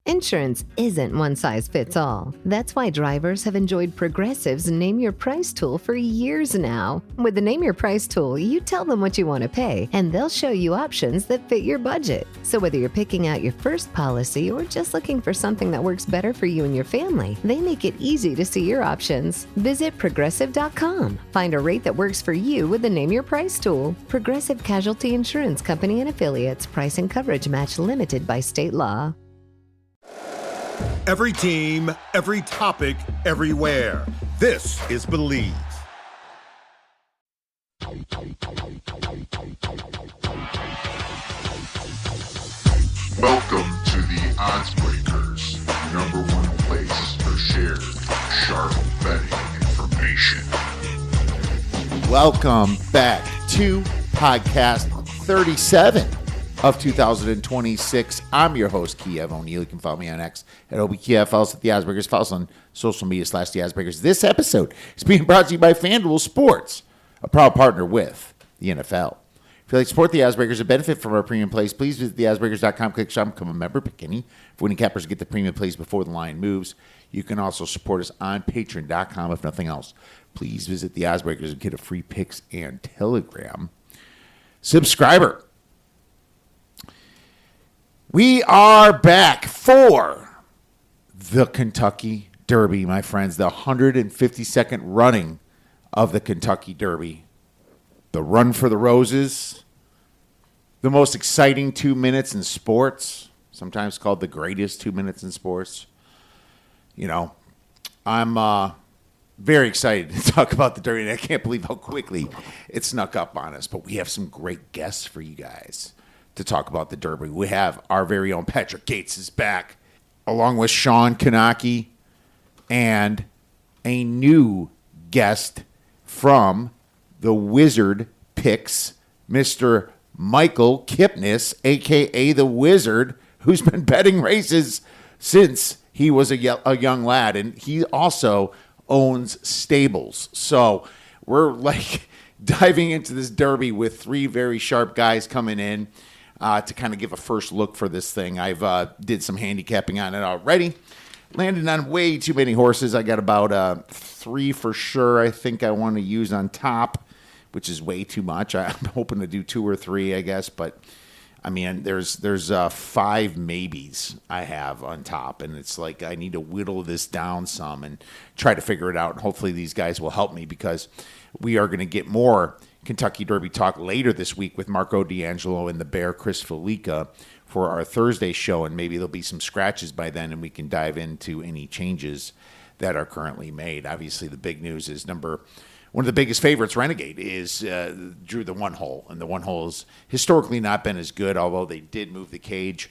Insurance isn't one size fits all. That's why drivers have enjoyed Progressive's Name Your Price tool for years now. With the Name Your Price tool, you tell them what you want to pay, and they'll show you options that fit your budget. So whether you're picking out your first policy or just looking for something that works better for you and your family, they make it easy to see your options. Visit Progressive.com. Find a rate that works for you with the Name Your Price tool. Progressive Casualty Insurance Company and Affiliates. Price and coverage match limited by state law. Every team, every topic, everywhere. This is Believe. Welcome to the Odds Breakers, number one place for shared, sharp betting information. Welcome back to podcast 37 of 2026. I'm your host, Kiev O'Neill. You can follow me on X at OBKiev. Follow us at The Oddsbreakers. Follow us on social media / The Oddsbreakers. This episode is being brought to you by FanDuel Sports, a proud partner with the NFL. If you'd like to support The Oddsbreakers and benefit from our premium plays, please visit theoddsbreakers.com, click shop, become a member, pick any for winning cappers to get the premium plays before the line moves. You can also support us on patreon.com, if nothing else. Please visit The Oddsbreakers and get a free picks and Telegram subscriber. We are back for the Kentucky Derby, my friends. The 152nd running of the Kentucky Derby. The Run for the Roses. The most exciting 2 minutes in sports. Sometimes called the greatest 2 minutes in sports. You know, I'm very excited to talk about the Derby, and I can't believe how quickly it snuck up on us. But we have some great guests for you guys to talk about the Derby. We have our very own Patrick Gates is back, along with Shawn Knoche, and a new guest from the Wizard Picks, Mr. Michael Kipnis, a.k.a. the Wizard, who's been betting races since he was a young lad, and he also owns stables. So we're like diving into this Derby with three very sharp guys coming in to kind of give a first look for this thing. I've did some handicapping on it already. Landed on way too many horses. I got about 3 for sure I think I want to use on top, which is way too much. I'm hoping to do 2 or 3, I guess. But, I mean, there's 5 maybes I have on top. And it's like I need to whittle this down some and try to figure it out. And hopefully these guys will help me, because we are going to get more Kentucky Derby talk later this week with Marco D'Angelo and the Bear Chris Felica for our Thursday show, and maybe there'll be some scratches by then and we can dive into any changes that are currently made. Obviously, the big news is one of the biggest favorites, Renegade, is drew the 1 hole, and the 1 hole has historically not been as good, although they did move the cage,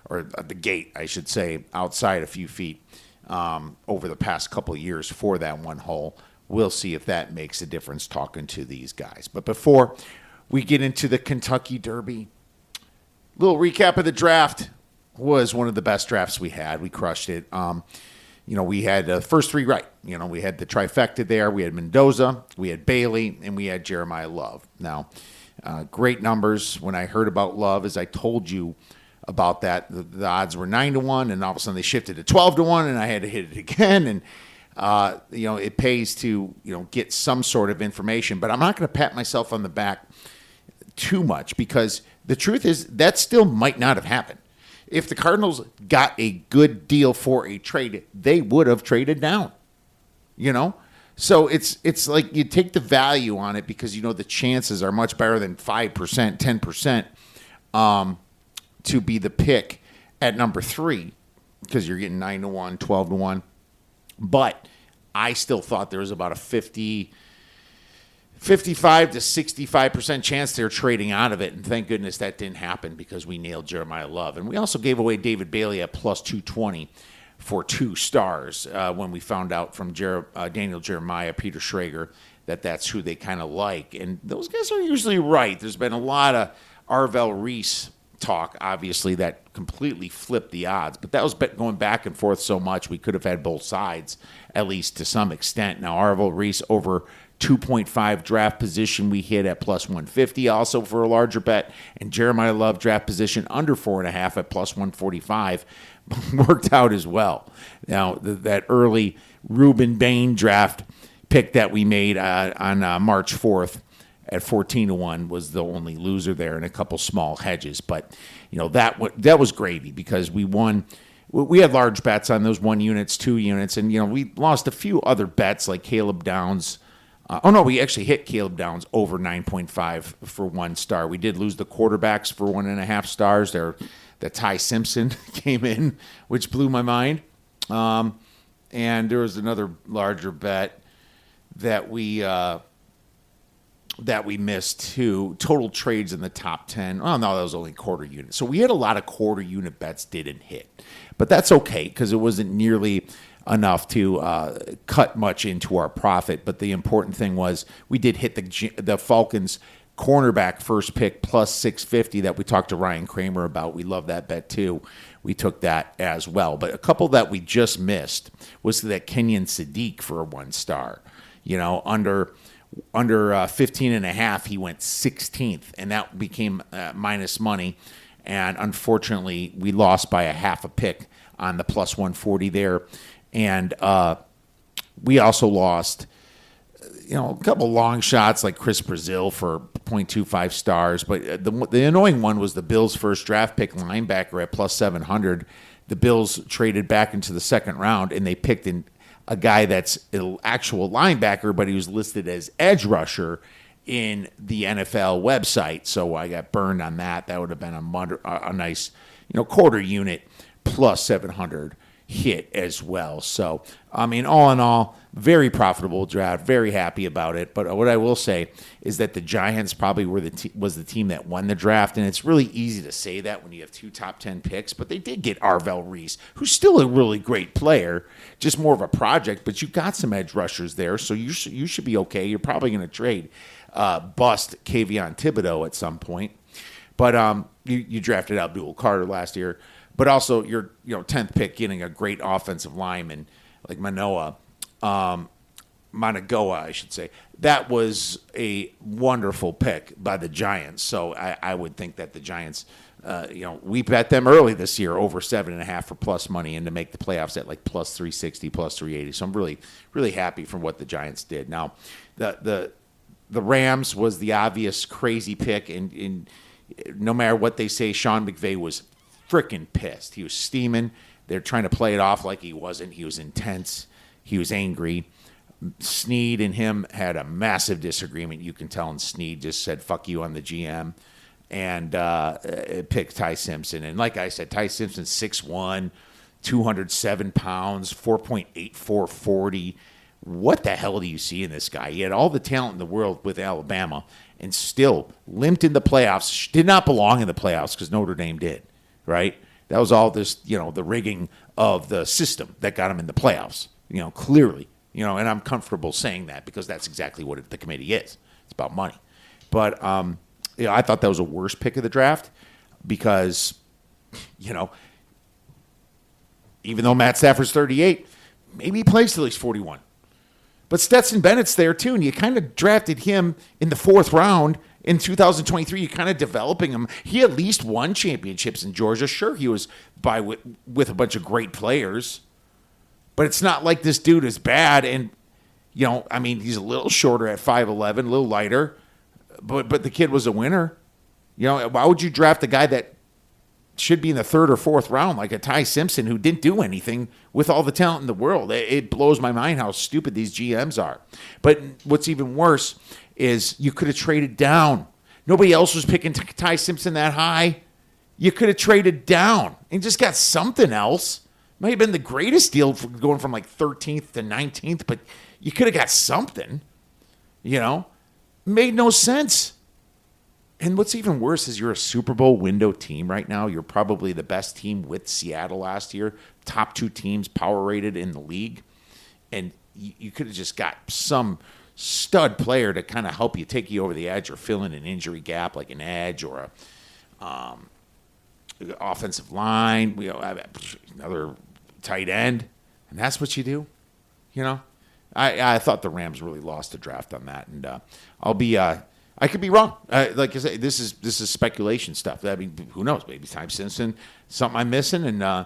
or the gate, I should say, outside a few feet over the past couple of years for that 1 hole. We'll see if that makes a difference talking to these guys. But before we get into the Kentucky Derby, little recap of the draft. Was one of the best drafts we had. We crushed it. We had the first 3 right. We had the trifecta there. We had Mendoza, we had Bailey, and we had Jeremiah Love. Now, great numbers. When I heard about Love, as I told you about that, the odds were 9-1, and all of a sudden they shifted to 12-1, and I had to hit it again. And it pays to, get some sort of information. But I'm not going to pat myself on the back too much, because the truth is that still might not have happened. If the Cardinals got a good deal for a trade, they would have traded down, So it's like you take the value on it, because, the chances are much better than 5%, 10% to be the pick at number 3, because you're getting 9-1, 12-1. But I still thought there was about a 55 to 65% chance they're trading out of it. And thank goodness that didn't happen, because we nailed Jeremiah Love. And we also gave away David Bailey at plus 220 for 2 stars when we found out from Daniel Jeremiah, Peter Schrager, that's who they kind of like. And those guys are usually right. There's been a lot of Arvell Reese talk, obviously, that completely flipped the odds. But that was going back and forth so much, we could have had both sides, at least to some extent. Now, Arvell Reese over 2.5 draft position we hit at plus 150 also for a larger bet, and Jeremiah Love draft position under 4.5 at plus 145. worked out as well. Now, that early Reuben Bain draft pick that we made on March 4th at 14-1 was the only loser there, and a couple small hedges. But that was gravy because we won. We had large bets on those 1 units, 2 units, and we lost a few other bets like Caleb Downs. We actually hit Caleb Downs over 9.5 for 1 star. We did lose the quarterbacks for 1.5 stars. The Ty Simpson came in, which blew my mind. And there was another larger bet that we missed too. Total trades in the top 10. Oh no, that was only quarter unit. So we had a lot of quarter unit bets didn't hit, but that's okay because it wasn't nearly enough to cut much into our profit. But the important thing was we did hit the Falcons cornerback first pick plus 650 that we talked to Ryan Kramer about. We love that bet too. We took that as well. But a couple that we just missed was that Kenyon Sadiq for a 1 star. Under 15.5, he went 16th, and that became minus money. And unfortunately, we lost by a half a pick on the plus 140 there. And we also lost, a couple long shots like Chris Brazil for 0.25 stars. But the annoying one was the Bills' first draft pick linebacker at plus 700. The Bills traded back into the second round, and they picked in a guy that's an actual linebacker, but he was listed as edge rusher in the NFL website. So I got burned on that. That would have been a nice, quarter unit plus 700 hit as well. So, all in all, very profitable draft, very happy about it. But what I will say is that the Giants probably was the team that won the draft, and it's really easy to say that when you have 2 top 10 picks, but they did get Arvell Reese, who's still a really great player, just more of a project, but you got some edge rushers there, so you should be okay. You're probably going to trade bust Kayvon Thibodeau at some point. But you drafted Abdul Carter last year. But also your 10th pick getting a great offensive lineman like Manogoa, I should say. That was a wonderful pick by the Giants. So I would think that the Giants, we bet them early this year over 7.5 for plus money and to make the playoffs at like plus 360, plus 380. So I'm really, really happy from what the Giants did. Now, the Rams was the obvious crazy pick, and no matter what they say, Sean McVay was freaking pissed. He was steaming. They're trying to play it off like he wasn't. He was intense. He was angry. Snead and him had a massive disagreement. You can tell, and Snead just said, fuck you on the GM, and picked Ty Simpson. And like I said, Ty Simpson, 6'1", 207 pounds, 4.84 40. What the hell do you see in this guy? He had all the talent in the world with Alabama and still limped in the playoffs. Did not belong in the playoffs because Notre Dame did. Right? That was all this, the rigging of the system that got him in the playoffs, clearly, and I'm comfortable saying that because that's exactly what the committee is. It's about money. But, I thought that was a worse pick of the draft because, even though Matt Stafford's 38, maybe he plays till he's 41. But Stetson Bennett's there too, and you kind of drafted him in the 4th round. In 2023, you're kind of developing him. He at least won championships in Georgia. Sure, he was with a bunch of great players, but it's not like this dude is bad. And he's a little shorter at 5'11", a little lighter, but the kid was a winner. Why would you draft a guy that should be in the 3rd or 4th round like a Ty Simpson who didn't do anything with all the talent in the world? It blows my mind how stupid these GMs are. But what's even worse is you could have traded down. Nobody else was picking Ty Simpson that high. You could have traded down and just got something else. Might have been the greatest deal for going from like 13th to 19th, but you could have got something. Made no sense. And what's even worse is you're a Super Bowl window team right now. You're probably the best team with Seattle last year. Top 2 teams power rated in the league. And you could have just got some stud player to kind of help you take you over the edge or fill in an injury gap like an edge or a offensive line, another tight end, and that's what you do. I thought the Rams really lost the draft on that, and I could be wrong. Like I say, this is speculation stuff. I mean, who knows? Maybe Ty Simpson, something I'm missing, and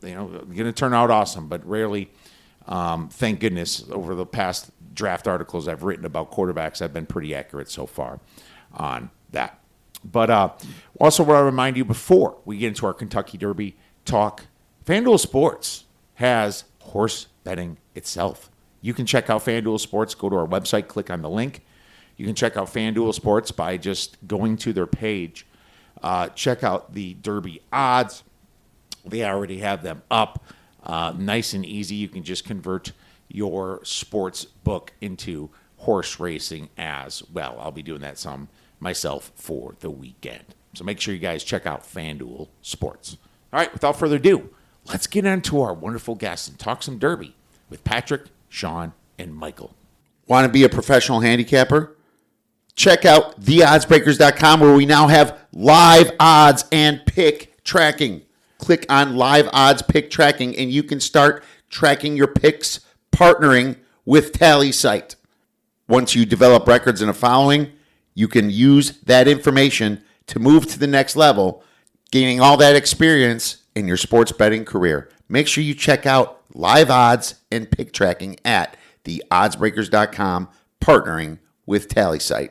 going to turn out awesome, but rarely. Thank goodness, over the past draft articles I've written about quarterbacks, I've been pretty accurate so far on that. But also want to remind you before we get into our Kentucky Derby talk, FanDuel Sports has horse betting itself. You can check out FanDuel Sports. Go to our website, click on the link. You can check out FanDuel Sports by just going to their page. Check out the Derby odds. They already have them up. Nice and easy. You can just convert your sports book into horse racing as well. I'll be doing that some myself for the weekend. So make sure you guys check out FanDuel Sports. All right, without further ado, let's get into our wonderful guests and talk some Derby with Patrick, Shawn, and Michael. Want to be a professional handicapper? Check out theoddsbreakers.com, where we now have live odds and pick tracking. Click on live odds pick tracking, and you can start tracking your picks, partnering with TallySight. Once you develop records and a following, you can use that information to move to the next level, gaining all that experience in your sports betting career. Make sure you check out live odds and pick tracking at theoddsbreakers.com, partnering with TallySight.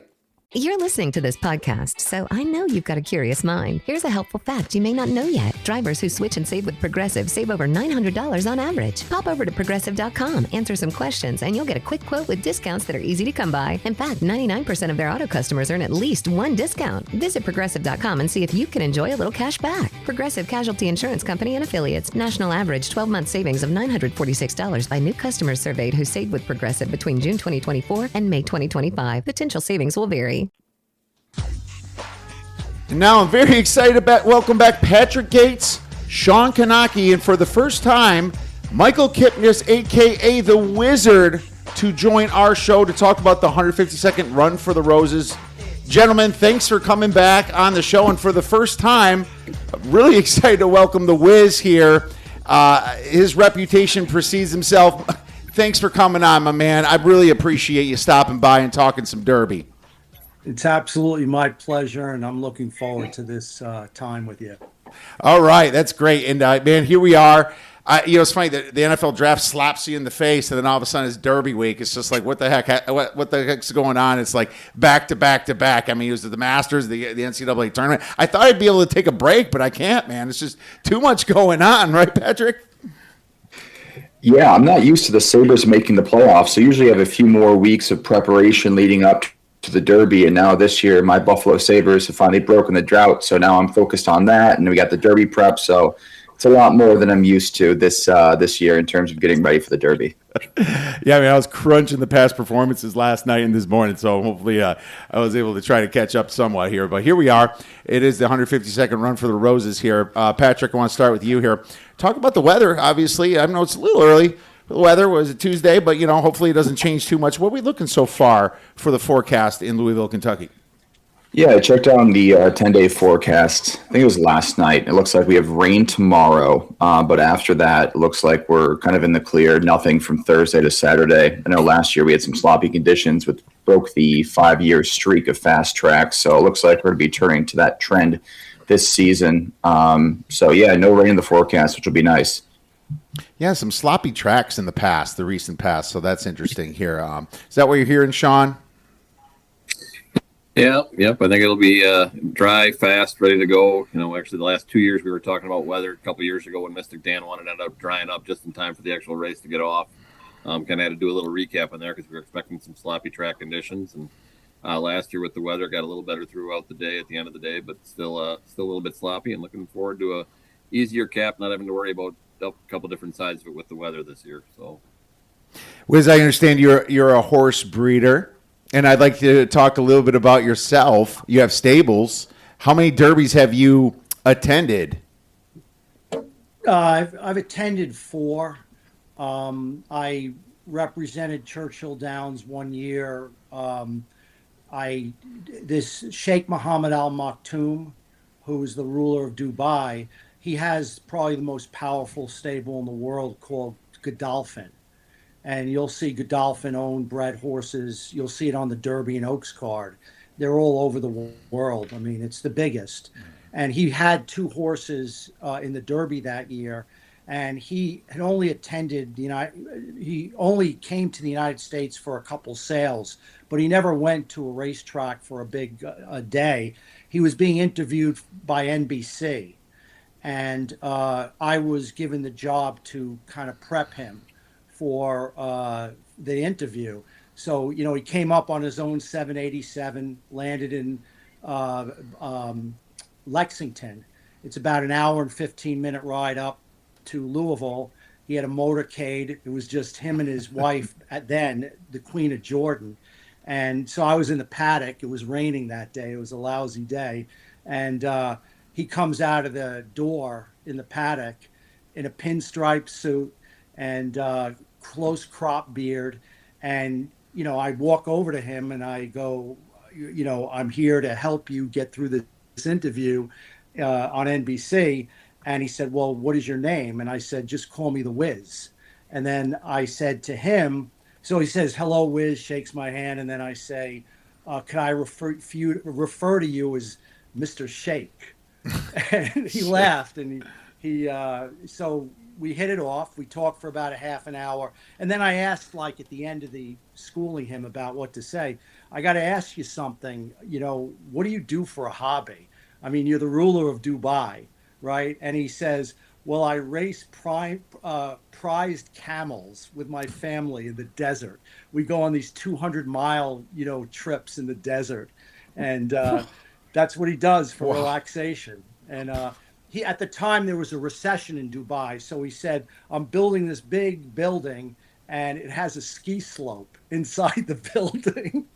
You're listening to this podcast, so I know you've got a curious mind. Here's a helpful fact you may not know yet. Drivers who switch and save with Progressive save over $900 on average. Pop over to Progressive.com, answer some questions, and you'll get a quick quote with discounts that are easy to come by. In fact, 99% of their auto customers earn at least one discount. Visit Progressive.com and see if you can enjoy a little cash back. Progressive Casualty Insurance Company and Affiliates. National average 12-month savings of $946 by new customers surveyed who saved with Progressive between June 2024 and May 2025. Potential savings will vary. And now I'm very excited about welcome back Patrick Gates, Shawn Knoche, and for the first time, Michael Kipnis, a.k.a. The Wizard, to join our show to talk about the 152nd Run for the Roses. Gentlemen, thanks for coming back on the show, and for the first time, I'm really excited to welcome The Wiz here. His reputation precedes himself. Thanks for coming on, my man. I really appreciate you stopping by and talking some Derby. It's absolutely my pleasure, and I'm looking forward to this time with you. All right, that's great. And, man, here we are. It's funny that the NFL draft slaps you in the face, and then all of a sudden it's Derby week. It's just like, what the heck? What the heck's going on? It's like back to back to back. I mean, it was the Masters, the NCAA tournament. I thought I'd be able to take a break, but I can't, man. It's just too much going on, right, Patrick? Yeah, I'm not used to the Sabres making the playoffs, so usually I have a few more weeks of preparation leading up to the Derby, and now this year my Buffalo Sabres have finally broken the drought, so now I'm focused on that, and we got the Derby prep, so it's a lot more than I'm used to this year in terms of getting ready for the Derby. Yeah, I mean, I was crunching the past performances last night and this morning, so hopefully I was able to try to catch up somewhat here. But here we are. It is the 152nd Run for the Roses here. Patrick, I want to start with you here. Talk about the weather, obviously. I know it's a little early. The weather was a Tuesday, but, hopefully it doesn't change too much. What are we looking so far for the forecast in Louisville, Kentucky? Yeah, I checked on the 10-day forecast. I think it was last night. It looks like we have rain tomorrow, but after that, it looks like we're kind of in the clear. Nothing from Thursday to Saturday. I know last year we had some sloppy conditions, which broke the 5-year streak of fast tracks. So it looks like we're going to be turning to that trend this season. So, yeah, no rain in the forecast, which will be nice. Yeah, some sloppy tracks in the recent past. So that's interesting here. Is that what you're hearing, Shawn? Yep. I think it'll be dry, fast, ready to go. Actually, the last 2 years we were talking about weather. A couple years ago when Mystic Dan wanted to end up drying up just in time for the actual race to get off. Kind of had to do a little recap on there because we were expecting some sloppy track conditions. And last year with the weather, got a little better throughout the day at the end of the day, but still a little bit sloppy. And looking forward to a easier cap, not having to worry about a couple different sides of it with the weather this year. So, Wiz, I understand you're a horse breeder, and I'd like to talk a little bit about yourself. You have stables. How many derbies have you attended? I've attended 4. I represented Churchill Downs 1 year. This Sheikh Mohammed Al Maktoum, who is the ruler of Dubai, he has probably the most powerful stable in the world called Godolphin. And you'll see Godolphin-owned bred horses. You'll see it on the Derby and Oaks card. They're all over the world. I mean, it's the biggest. And he had 2 horses in the Derby that year. and he had only attended he only came to the United States for a couple sales, but he never went to a racetrack for a big day. He was being interviewed by NBC, and I was given the job to kind of prep him for the interview. So, he came up on his own 787, landed in Lexington. It's about an hour and 15-minute ride up to Louisville. He had a motorcade. It was just him and his wife then, the Queen of Jordan. And so I was in the paddock. It was raining that day. It was a lousy day. And he comes out of the door in the paddock in a pinstripe suit and close crop beard. And, I walk over to him and I go, I'm here to help you get through this interview on NBC. And he said, well, what is your name? And I said, just call me the Wiz. And then I said to him, so he says, hello, Wiz, shakes my hand. And then I say, can I refer to you as Mr. Shake? And he laughed, and so we hit it off. We talked for about a half an hour. And then I asked, like, at the end of the schooling him about what to say, I got to ask you something, what do you do for a hobby? I mean, you're the ruler of Dubai, right? And he says, well, I race prized camels with my family in the desert. We go on these 200-mile, trips in the desert. And that's what he does for relaxation. And he, at the time, there was a recession in Dubai. So he said, I'm building this big building, and it has a ski slope inside the building.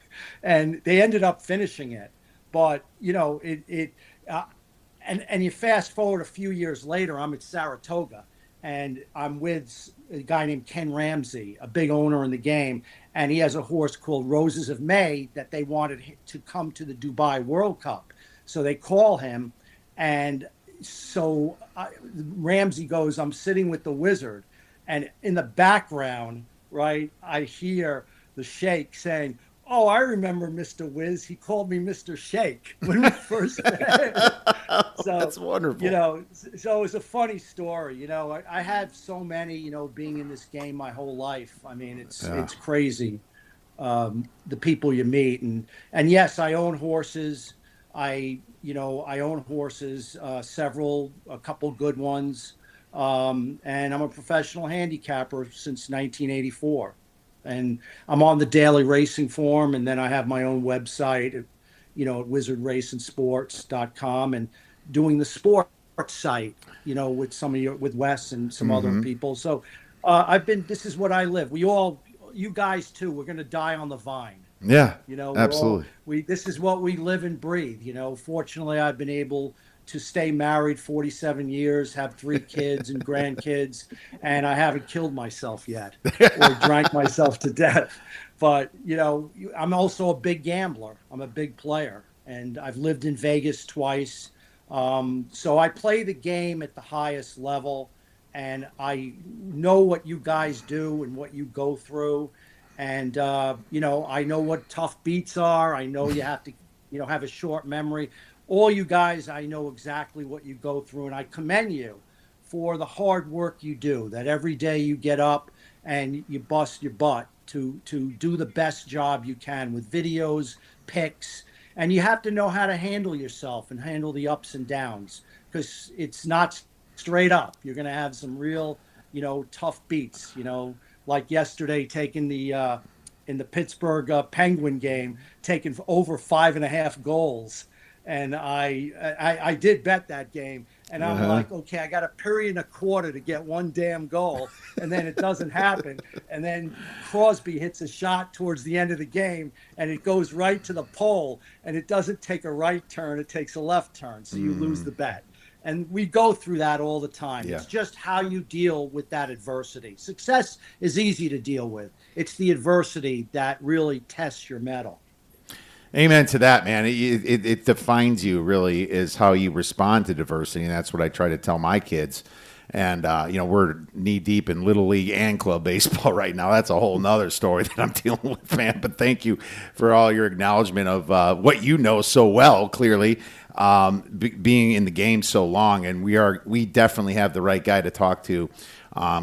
And they ended up finishing it. But, and you fast forward a few years later, I'm at Saratoga, and I'm with a guy named Ken Ramsey, a big owner in the game, and he has a horse called Roses of May that they wanted to come to the Dubai World Cup. So they call him, and so Ramsey goes, I'm sitting with the Wizard, and in the background, right, I hear the Sheikh saying, oh, I remember Mr. Wiz. He called me Mr. Shake when we first met. So, that's wonderful. So it's a funny story. I have so many, being in this game my whole life. I mean, it's crazy, the people you meet. And yes, I own horses. I own horses, a couple good ones. And I'm a professional handicapper since 1984. And I'm on the Daily Racing Forum, and then I have my own website at wizardracingsports.com, and doing the sports site, with Wes and some other people. So this is what I live. You guys too, we're going to die on the vine. Yeah, absolutely. This is what we live and breathe. Fortunately, I've been able to stay married 47 years, have 3 kids and grandkids, and I haven't killed myself yet or drank myself to death. But, I'm also a big gambler. I'm a big player, and I've lived in Vegas twice. So I play the game at the highest level, and I know what you guys do and what you go through. And, I know what tough beats are. I know you have to, have a short memory. All you guys, I know exactly what you go through, and I commend you for the hard work you do, that every day you get up and you bust your butt to do the best job you can with videos, picks, and you have to know how to handle yourself and handle the ups and downs, because it's not straight up. You're going to have some real, tough beats, like yesterday taking the in the Pittsburgh Penguin game, taking over 5.5 goals. And I did bet that game, and I'm like, okay, I got a period and a quarter to get one damn goal, and then it doesn't happen. And then Crosby hits a shot towards the end of the game, and it goes right to the pole, and it doesn't take a right turn, it takes a left turn, so you lose the bet. And we go through that all the time. Yeah. It's just how you deal with that adversity. Success is easy to deal with. It's the adversity that really tests your mettle. Amen to that, man. It defines you, really, is how you respond to diversity, and that's what I try to tell my kids. And, we're knee deep in Little League and club baseball right now. That's a whole nother story that I'm dealing with, man. But thank you for all your acknowledgement of what you know so well, clearly, being in the game so long. And we definitely have the right guy to talk to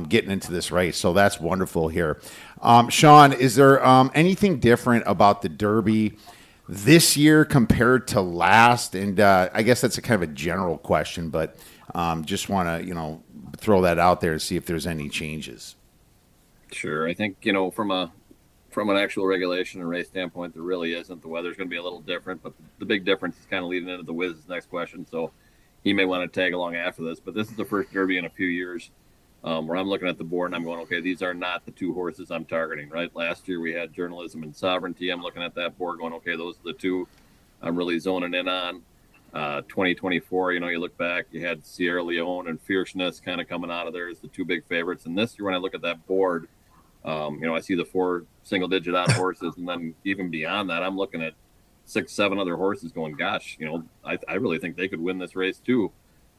getting into this race. So that's wonderful here. Shawn, is there anything different about the Derby this year compared to last? And I guess that's a kind of a general question, but just want to, throw that out there to see if there's any changes. Sure. I think, from an actual regulation and race standpoint, there really isn't. The weather's going to be a little different, but the big difference is kind of leading into the Wiz's next question. So he may want to tag along after this, but this is the first Derby in a few years where I'm looking at the board and I'm going, okay, these are not the two horses I'm targeting, right? Last year we had Journalism and Sovereignty. I'm looking at that board going, okay, those are the two I'm really zoning in on. 2024, you look back, you had Sierra Leone and Fierceness kind of coming out of there as the two big favorites. And this year, when I look at that board, I see the 4 single-digit odd horses, and then even beyond that, I'm looking at 6, 7 other horses going, gosh, I really think they could win this race too.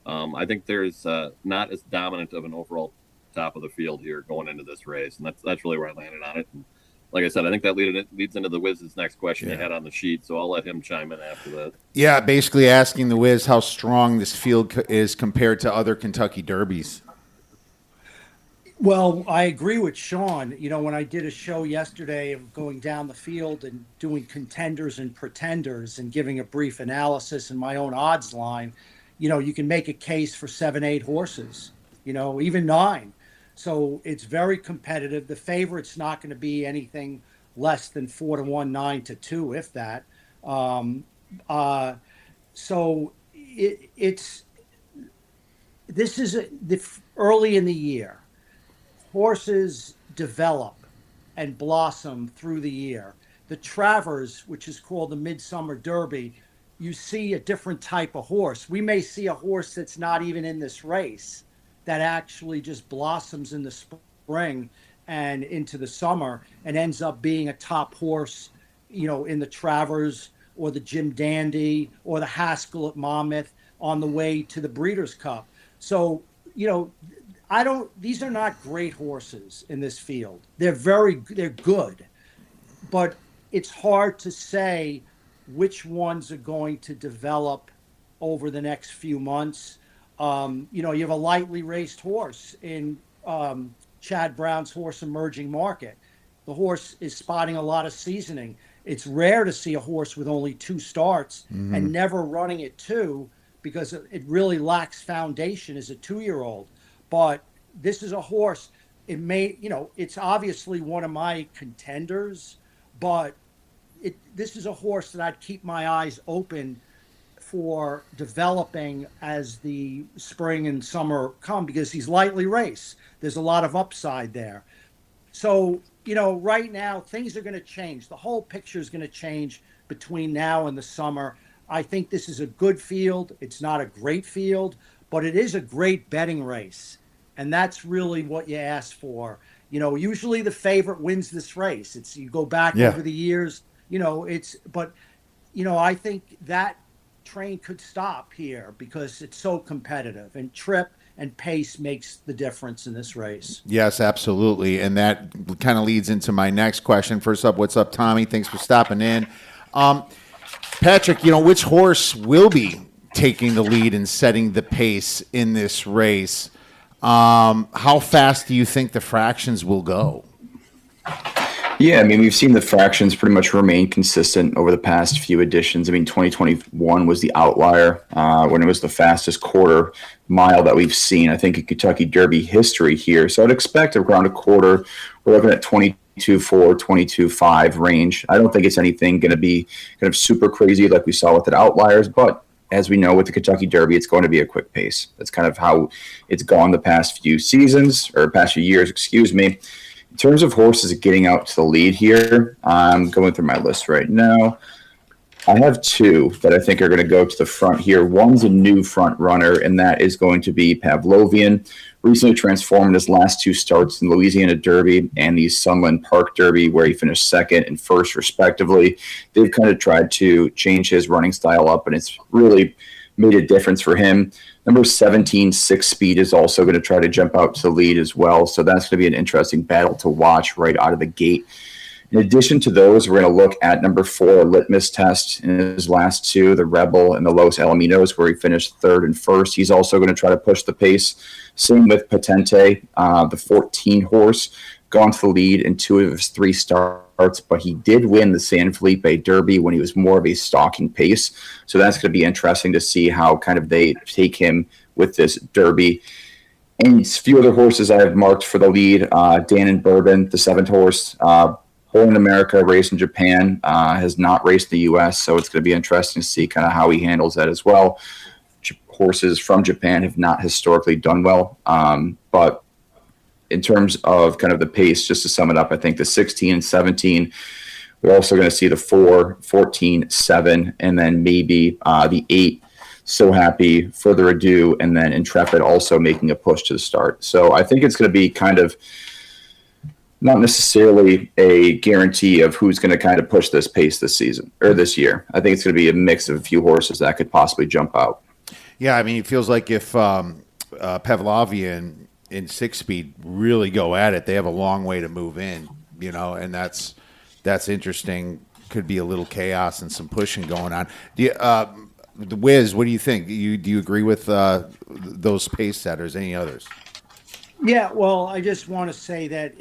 I think there's not as dominant of an overall top of the field here going into this race, and that's really where I landed on it. And like I said, I think that leads into the Wiz's next question you had on the sheet, so I'll let him chime in after that. Yeah, basically asking the Wiz how strong this field is compared to other Kentucky Derbies. Well, I agree with Shawn. When I did a show yesterday of going down the field and doing contenders and pretenders and giving a brief analysis in my own odds line, you can make a case for 7, 8 horses, even 9. So it's very competitive. The favorite's not going to be anything less than 4-1, 9-2, if that. This is early in the year. Horses develop and blossom through the year. The Travers, which is called the Midsummer Derby, you see a different type of horse. We may see a horse that's not even in this race that actually just blossoms in the spring and into the summer and ends up being a top horse, in the Travers or the Jim Dandy or the Haskell at Monmouth on the way to the Breeders' Cup. So, these are not great horses in this field. They're good, but it's hard to say which ones are going to develop over the next few months. You have a lightly raced horse in Chad Brown's Horse Emerging Market. The horse is spotting a lot of seasoning. It's rare to see a horse with only 2 starts and never running at 2 because it really lacks foundation as a 2-year-old. But this is a horse, it's obviously one of my contenders, but this is a horse that I'd keep my eyes open for developing as the spring and summer come because he's lightly raced. There's a lot of upside there. So, right now things are going to change. The whole picture is going to change between now and the summer. I think this is a good field. It's not a great field, but it is a great betting race. And that's really what you ask for. Usually the favorite wins this race. You go back over the years, I think that train could stop here because it's so competitive, and trip and pace makes the difference in this race. Yes, absolutely. And that kind of leads into my next question. First up, what's up, Tommy? Thanks for stopping in. Patrick, which horse will be taking the lead and setting the pace in this race? How fast do you think the fractions will go? Yeah, we've seen the fractions pretty much remain consistent over the past few editions. 2021 was the outlier when it was the fastest quarter mile that we've seen, I think, in Kentucky Derby history here. So I'd expect around a quarter. We're looking at 22.4, 22.5 range. I don't think it's anything going to be kind of super crazy like we saw with the outliers, but as we know with the Kentucky Derby, it's going to be a quick pace. That's kind of how it's gone the past few years, excuse me. In terms of horses getting out to the lead here, I'm going through my list right now. I have 2 that I think are going to go to the front here. One's a new front runner, and that is going to be Pavlovian. Recently transformed his last 2 starts in the Louisiana Derby and the Sunland Park Derby, where he finished 2nd and 1st, respectively. They've kind of tried to change his running style up, and it's really made a difference for him. Number 17, 6-speed, is also going to try to jump out to the lead as well. So that's going to be an interesting battle to watch right out of the gate. In addition to those, we're going to look at number 4, Litmus Test, in his last two, the Rebel and the Los Alamitos, where he finished third and first. He's also going to try to push the pace. Same with Potente, the 14 horse, gone to the lead in 2 of his 3 starts, but he did win the San Felipe Derby when he was more of a stalking pace. So that's going to be interesting to see how kind of they take him with this Derby. And a few other horses I have marked for the lead, Dan and Bourbon, the 7th horse, born in America, raised in Japan, has not raced in the U.S., so it's going to be interesting to see kind of how he handles that as well. Horses from Japan have not historically done well, but in terms of kind of the pace, just to sum it up, I think the 16 and 17, we're also going to see the 4, 14, 7, and then maybe the 8, So Happy, Further Ado, and then Intrepid also making a push to the start. So I think it's going to be kind of not necessarily a guarantee of who's going to kind of push this pace this season or this year. I think it's going to be a mix of a few horses that could possibly jump out. Yeah, I mean, it feels like if Pavlovian in 6-speed really go at it, they have a long way to move in, and that's interesting. Could be a little chaos and some pushing going on. The Wiz, what do you think? Do you agree with those pace setters? Any others? Yeah, well, I just want to say that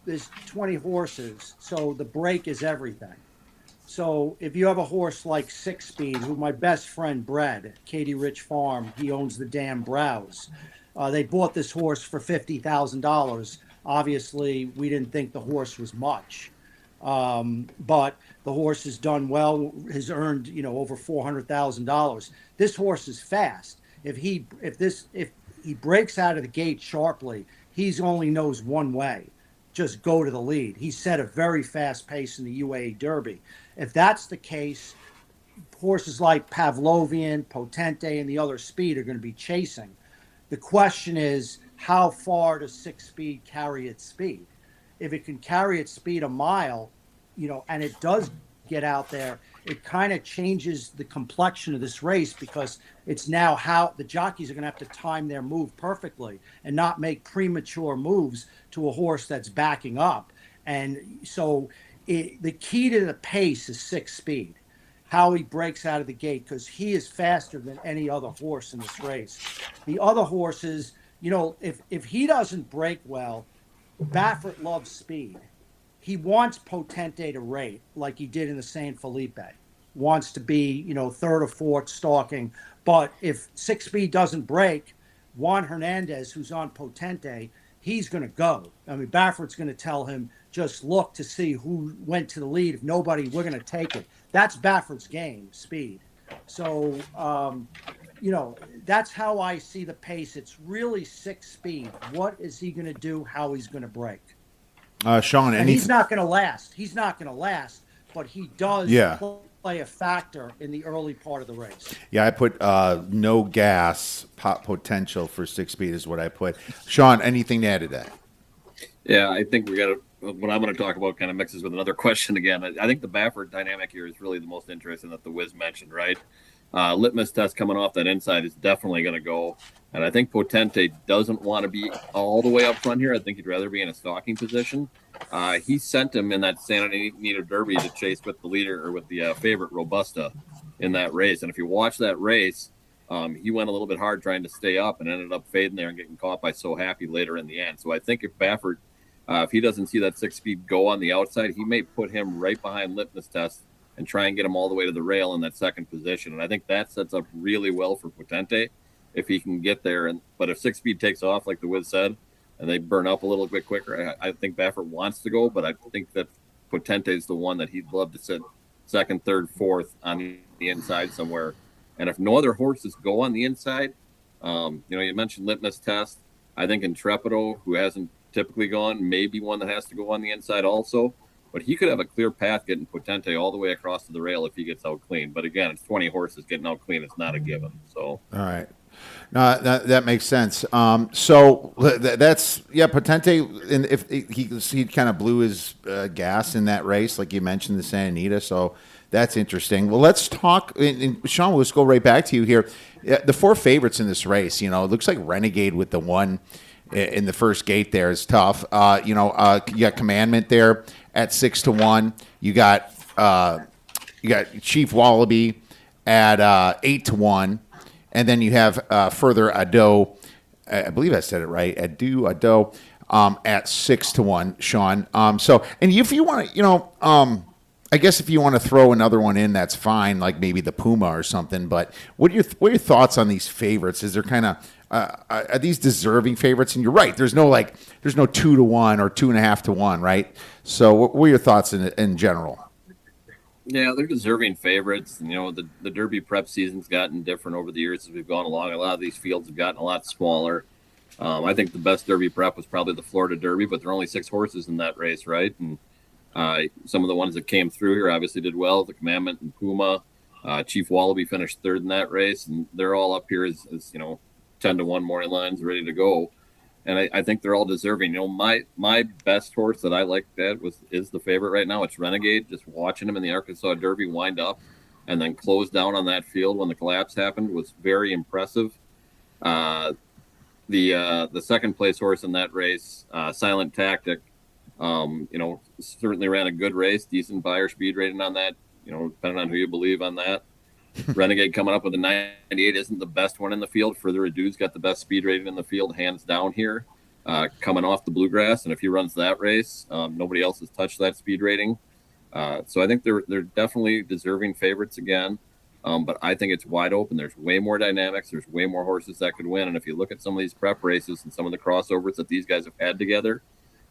there's 20 horses, so the break is everything. So if you have a horse like 6-speed, who my best friend bred, Katie Rich Farm, he owns the Dam Browse. They bought this horse for $50,000. Obviously, we didn't think the horse was much, but the horse has done well, has earned over $400,000. This horse is fast. If he breaks out of the gate sharply, he's only knows one way: just go to the lead. He set a very fast pace in the UAE Derby. If that's the case, horses like Pavlovian, Potente, and the other speed are going to be chasing. The question is, how far does 6-speed carry its speed? If it can carry its speed a mile, and it does get out there, it kind of changes the complexion of this race, because it's now how the jockeys are going to have to time their move perfectly and not make premature moves to a horse that's backing up. And so the key to the pace is 6-speed, how he breaks out of the gate, because he is faster than any other horse in this race. The other horses, if he doesn't break well, Baffert loves speed. He wants Potente to rate like he did in the San Felipe. Wants to be, 3rd or 4th stalking. But if 6-speed doesn't break, Juan Hernandez, who's on Potente, he's going to go. I mean, Baffert's going to tell him, just look to see who went to the lead. If nobody, we're going to take it. That's Baffert's game, speed. So, that's how I see the pace. It's really 6-speed. What is he going to do? How he's going to break? Shawn, and he's not going to last. He's not going to last, but he does play a factor in the early part of the race. Yeah, I put no gas potential for 6-speed is what I put. Shawn, anything to add to that? Yeah, I think we got to. What I'm going to talk about kind of mixes with another question again. I think the Baffert dynamic here is really the most interesting that the Wiz mentioned, right? Litmus Test coming off that inside is definitely going to go. And I think Potente doesn't want to be all the way up front here. I think he'd rather be in a stalking position. He sent him in that Santa Anita Derby to chase with the leader or with the favorite Robusta in that race. And if you watch that race, he went a little bit hard trying to stay up and ended up fading there and getting caught by So Happy later in the end. So I think if Baffert, if he doesn't see that 6-speed go on the outside, he may put him right behind Litmus Test and try and get him all the way to the rail in that second position. And I think that sets up really well for Potente if he can get there. But if 6-speed takes off, like the Wiz said, and they burn up a little bit quicker, I think Baffert wants to go, but I think that Potente is the one that he'd love to sit 2nd, 3rd, 4th on the inside somewhere. And if no other horses go on the inside, you mentioned Litmus Test. I think Intrepido, who hasn't typically gone, may be one that has to go on the inside also. But he could have a clear path getting Potente all the way across to the rail if he gets out clean. But again, it's 20 horses getting out clean. It's not a given. So all right. No, that makes sense. So that's Potente. And if he kind of blew his gas in that race, like you mentioned, the Santa Anita. So That's interesting. Well, let's talk. And Sean, let's go right back to you here. The 4 favorites in this race, it looks like Renegade with the 1 in the first gate there is tough. You got Commandment there at 6-1. You got Chief Wallaby at 8-1, and then you have Further Ado. I believe I said it right. Ado at 6-1. Sean. So, and if you want to, I guess if you want to throw another one in, that's fine. Like maybe the Puma or something. But what are your thoughts on these favorites? Is there kind of are these deserving favorites? And you're right. There's no 2-1 or 2.5-1, right? So, what were your thoughts in general? Yeah, they're deserving favorites. The Derby prep season's gotten different over the years as we've gone along. A lot of these fields have gotten a lot smaller. I think the best Derby prep was probably the Florida Derby, but there are only 6 horses in that race, right? And some of the ones that came through here obviously did well. The Commandment and Puma, Chief Wallaby finished 3rd in that race, and they're all up here as 10-1 morning lines ready to go. And I think they're all deserving. My best horse that I like is the favorite right now. It's Renegade. Just watching him in the Arkansas Derby wind up and then close down on that field when the collapse happened was very impressive. The second place horse in that race, Silent Tactic, certainly ran a good race, decent buyer speed rating on that, depending on who you believe on that. Renegade coming up with a 98 isn't the best one in the field. Further Ado's got the best speed rating in the field, hands down here, coming off the Bluegrass. And if he runs that race, nobody else has touched that speed rating. So I think they're definitely deserving favorites again. But I think it's wide open. There's way more dynamics. There's way more horses that could win. And if you look at some of these prep races and some of the crossovers that these guys have had together,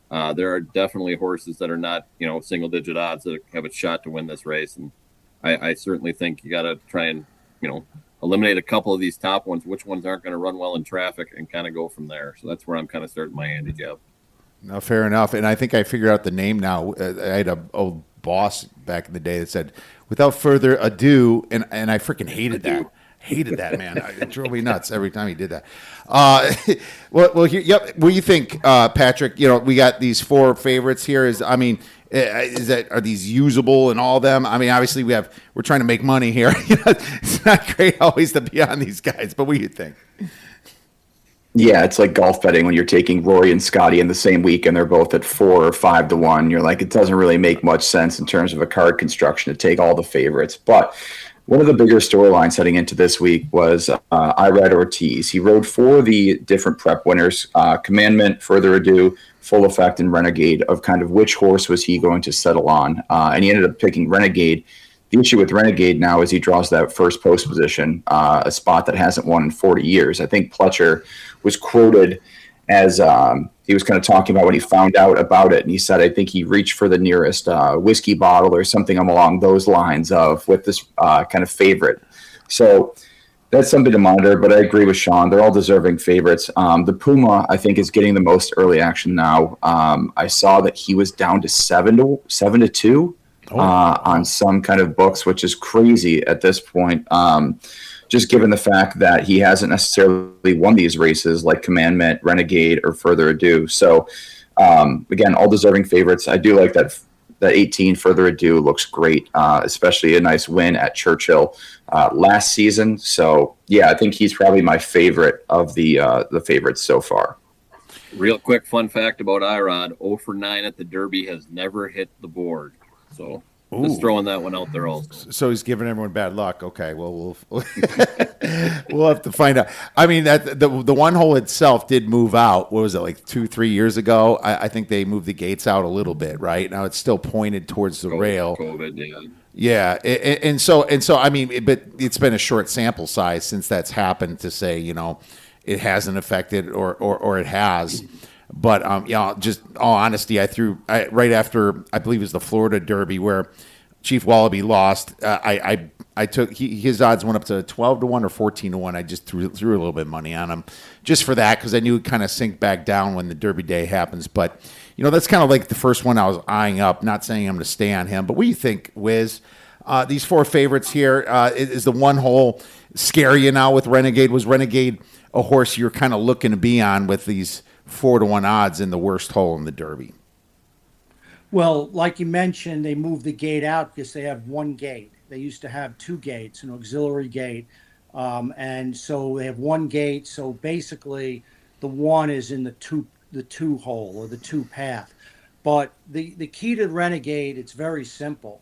there are definitely horses that are not, single-digit odds that have a shot to win this race. And I certainly think you got to try and, eliminate a couple of these top ones, which ones aren't going to run well in traffic, and kind of go from there. So that's where I'm kind of starting my handicap. No, fair enough. And I think I figured out the name now. I had an old boss back in the day that said, "Without further ado," and I freaking hated that. Hated that, man. It drove me nuts every time he did that. Well, here, yep. What do you think, Patrick? We got these 4 favorites here. Are these usable in all of them? I mean, obviously we're trying to make money here. It's not great always to be on these guys, but what do you think? Yeah, it's like golf betting when you're taking Rory and Scotty in the same week and they're both at 4 or 5-1. You're like, it doesn't really make much sense in terms of a card construction to take all the favorites. But one of the bigger storylines heading into this week was Irad Ortiz. He rode 4 of the different prep winners, Commandment, Further Ado, Full Effect, and Renegade, of kind of which horse was he going to settle on. And he ended up picking Renegade. The issue with Renegade now is he draws that first post position, a spot that hasn't won in 40 years. I think Pletcher was quoted as he was kind of talking about when he found out about it. And he said, I think he reached for the nearest whiskey bottle or something along those lines with this kind of favorite. So that's something to monitor, but I agree with Sean. They're all deserving favorites. The Puma, I think, is getting the most early action now. I saw that he was down to 7-2 on some kind of books, which is crazy at this point. Just given the fact that he hasn't necessarily won these races like Commandment, Renegade, or Further Ado. So, again, all deserving favorites. I do like that 18 Further Ado looks great, especially a nice win at Churchill last season. So, yeah, I think he's probably my favorite of the favorites so far. Real quick fun fact about Irad, 0 for 9 at the Derby, has never hit the board. So just throwing that one out there also. So he's giving everyone bad luck. Okay, well, we'll have to find out. I mean, that the one hole itself did move out. What was it, like 2-3 years ago? I think they moved the gates out a little bit, right? Now it's still pointed towards the rail. COVID, yeah. Yeah, and so I mean, but it's been a short sample size since that's happened to say, it hasn't affected or it has. But just all honesty, I threw right after, I believe it was the Florida Derby where Chief Wallaby lost. I took his odds went up to 12-1 or 14-1. I just threw a little bit of money on him just for that because I knew it kind of sink back down when the Derby day happens. But that's kind of like the first one I was eyeing up. Not saying I'm going to stay on him, but what do you think, Wiz? These 4 favorites here, is the one hole scare you now with Renegade? Was Renegade a horse you're kind of looking to be on with these 4-1 odds in the worst hole in the Derby? Well, like you mentioned, they moved the gate out because they have one gate. They used to have two gates, an auxiliary gate, and so they have one gate. So basically, the one is in the two hole or the two path. But the key to Renegade, it's very simple.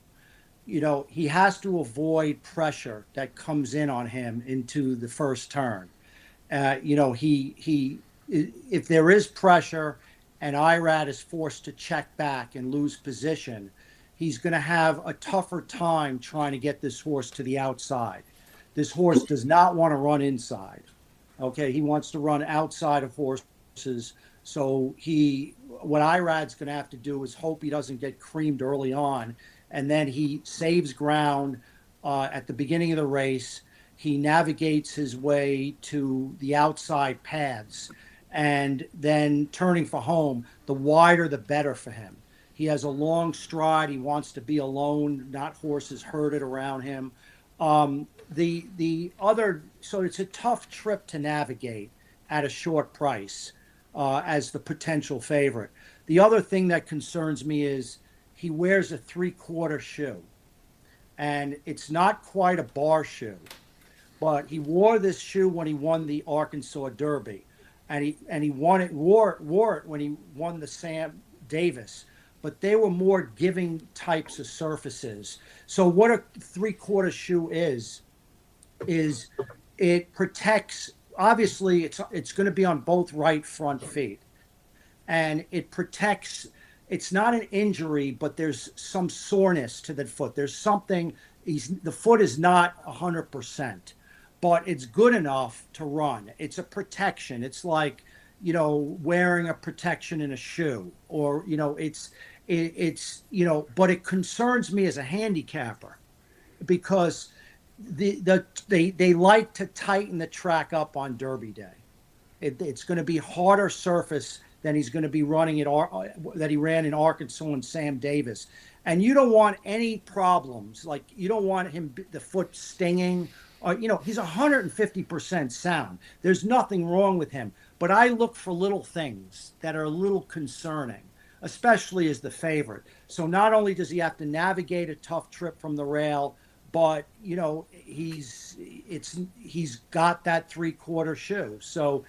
He has to avoid pressure that comes in on him into the first turn. If there is pressure and Irad is forced to check back and lose position, he's going to have a tougher time trying to get this horse to the outside. This horse does not want to run inside. Okay, he wants to run outside of horses. So what Irad's going to have to do is hope he doesn't get creamed early on, and then he saves ground at the beginning of the race. He navigates his way to the outside paths, and then turning for home, the wider the better for him. He has a long stride. He wants to be alone, not horses herded around him. So it's a tough trip to navigate at a short price as the potential favorite. The other thing that concerns me is he wears a 3/4 shoe, and it's not quite a bar shoe, but he wore this shoe when he won the Arkansas Derby, and he wore it when he won the Sam Davis. But they were more giving types of surfaces. So what a 3/4 shoe is it protects. Obviously, it's going to be on both right front feet, and it protects. It's not an injury, but there's some soreness to the foot. There's something. The foot is not 100%, but it's good enough to run. It's a protection. It's like wearing a protection in a shoe, or but it concerns me as a handicapper because they like to tighten the track up on Derby Day. It's going to be harder surface than he's going to be running that he ran in Arkansas and Sam Davis, and you don't want any problems. Like you don't want the foot stinging. He's 150% sound. There's nothing wrong with him, but I look for little things that are a little concerning, especially as the favorite. So not only does he have to navigate a tough trip from the rail, but he's got that 3/4 shoe. So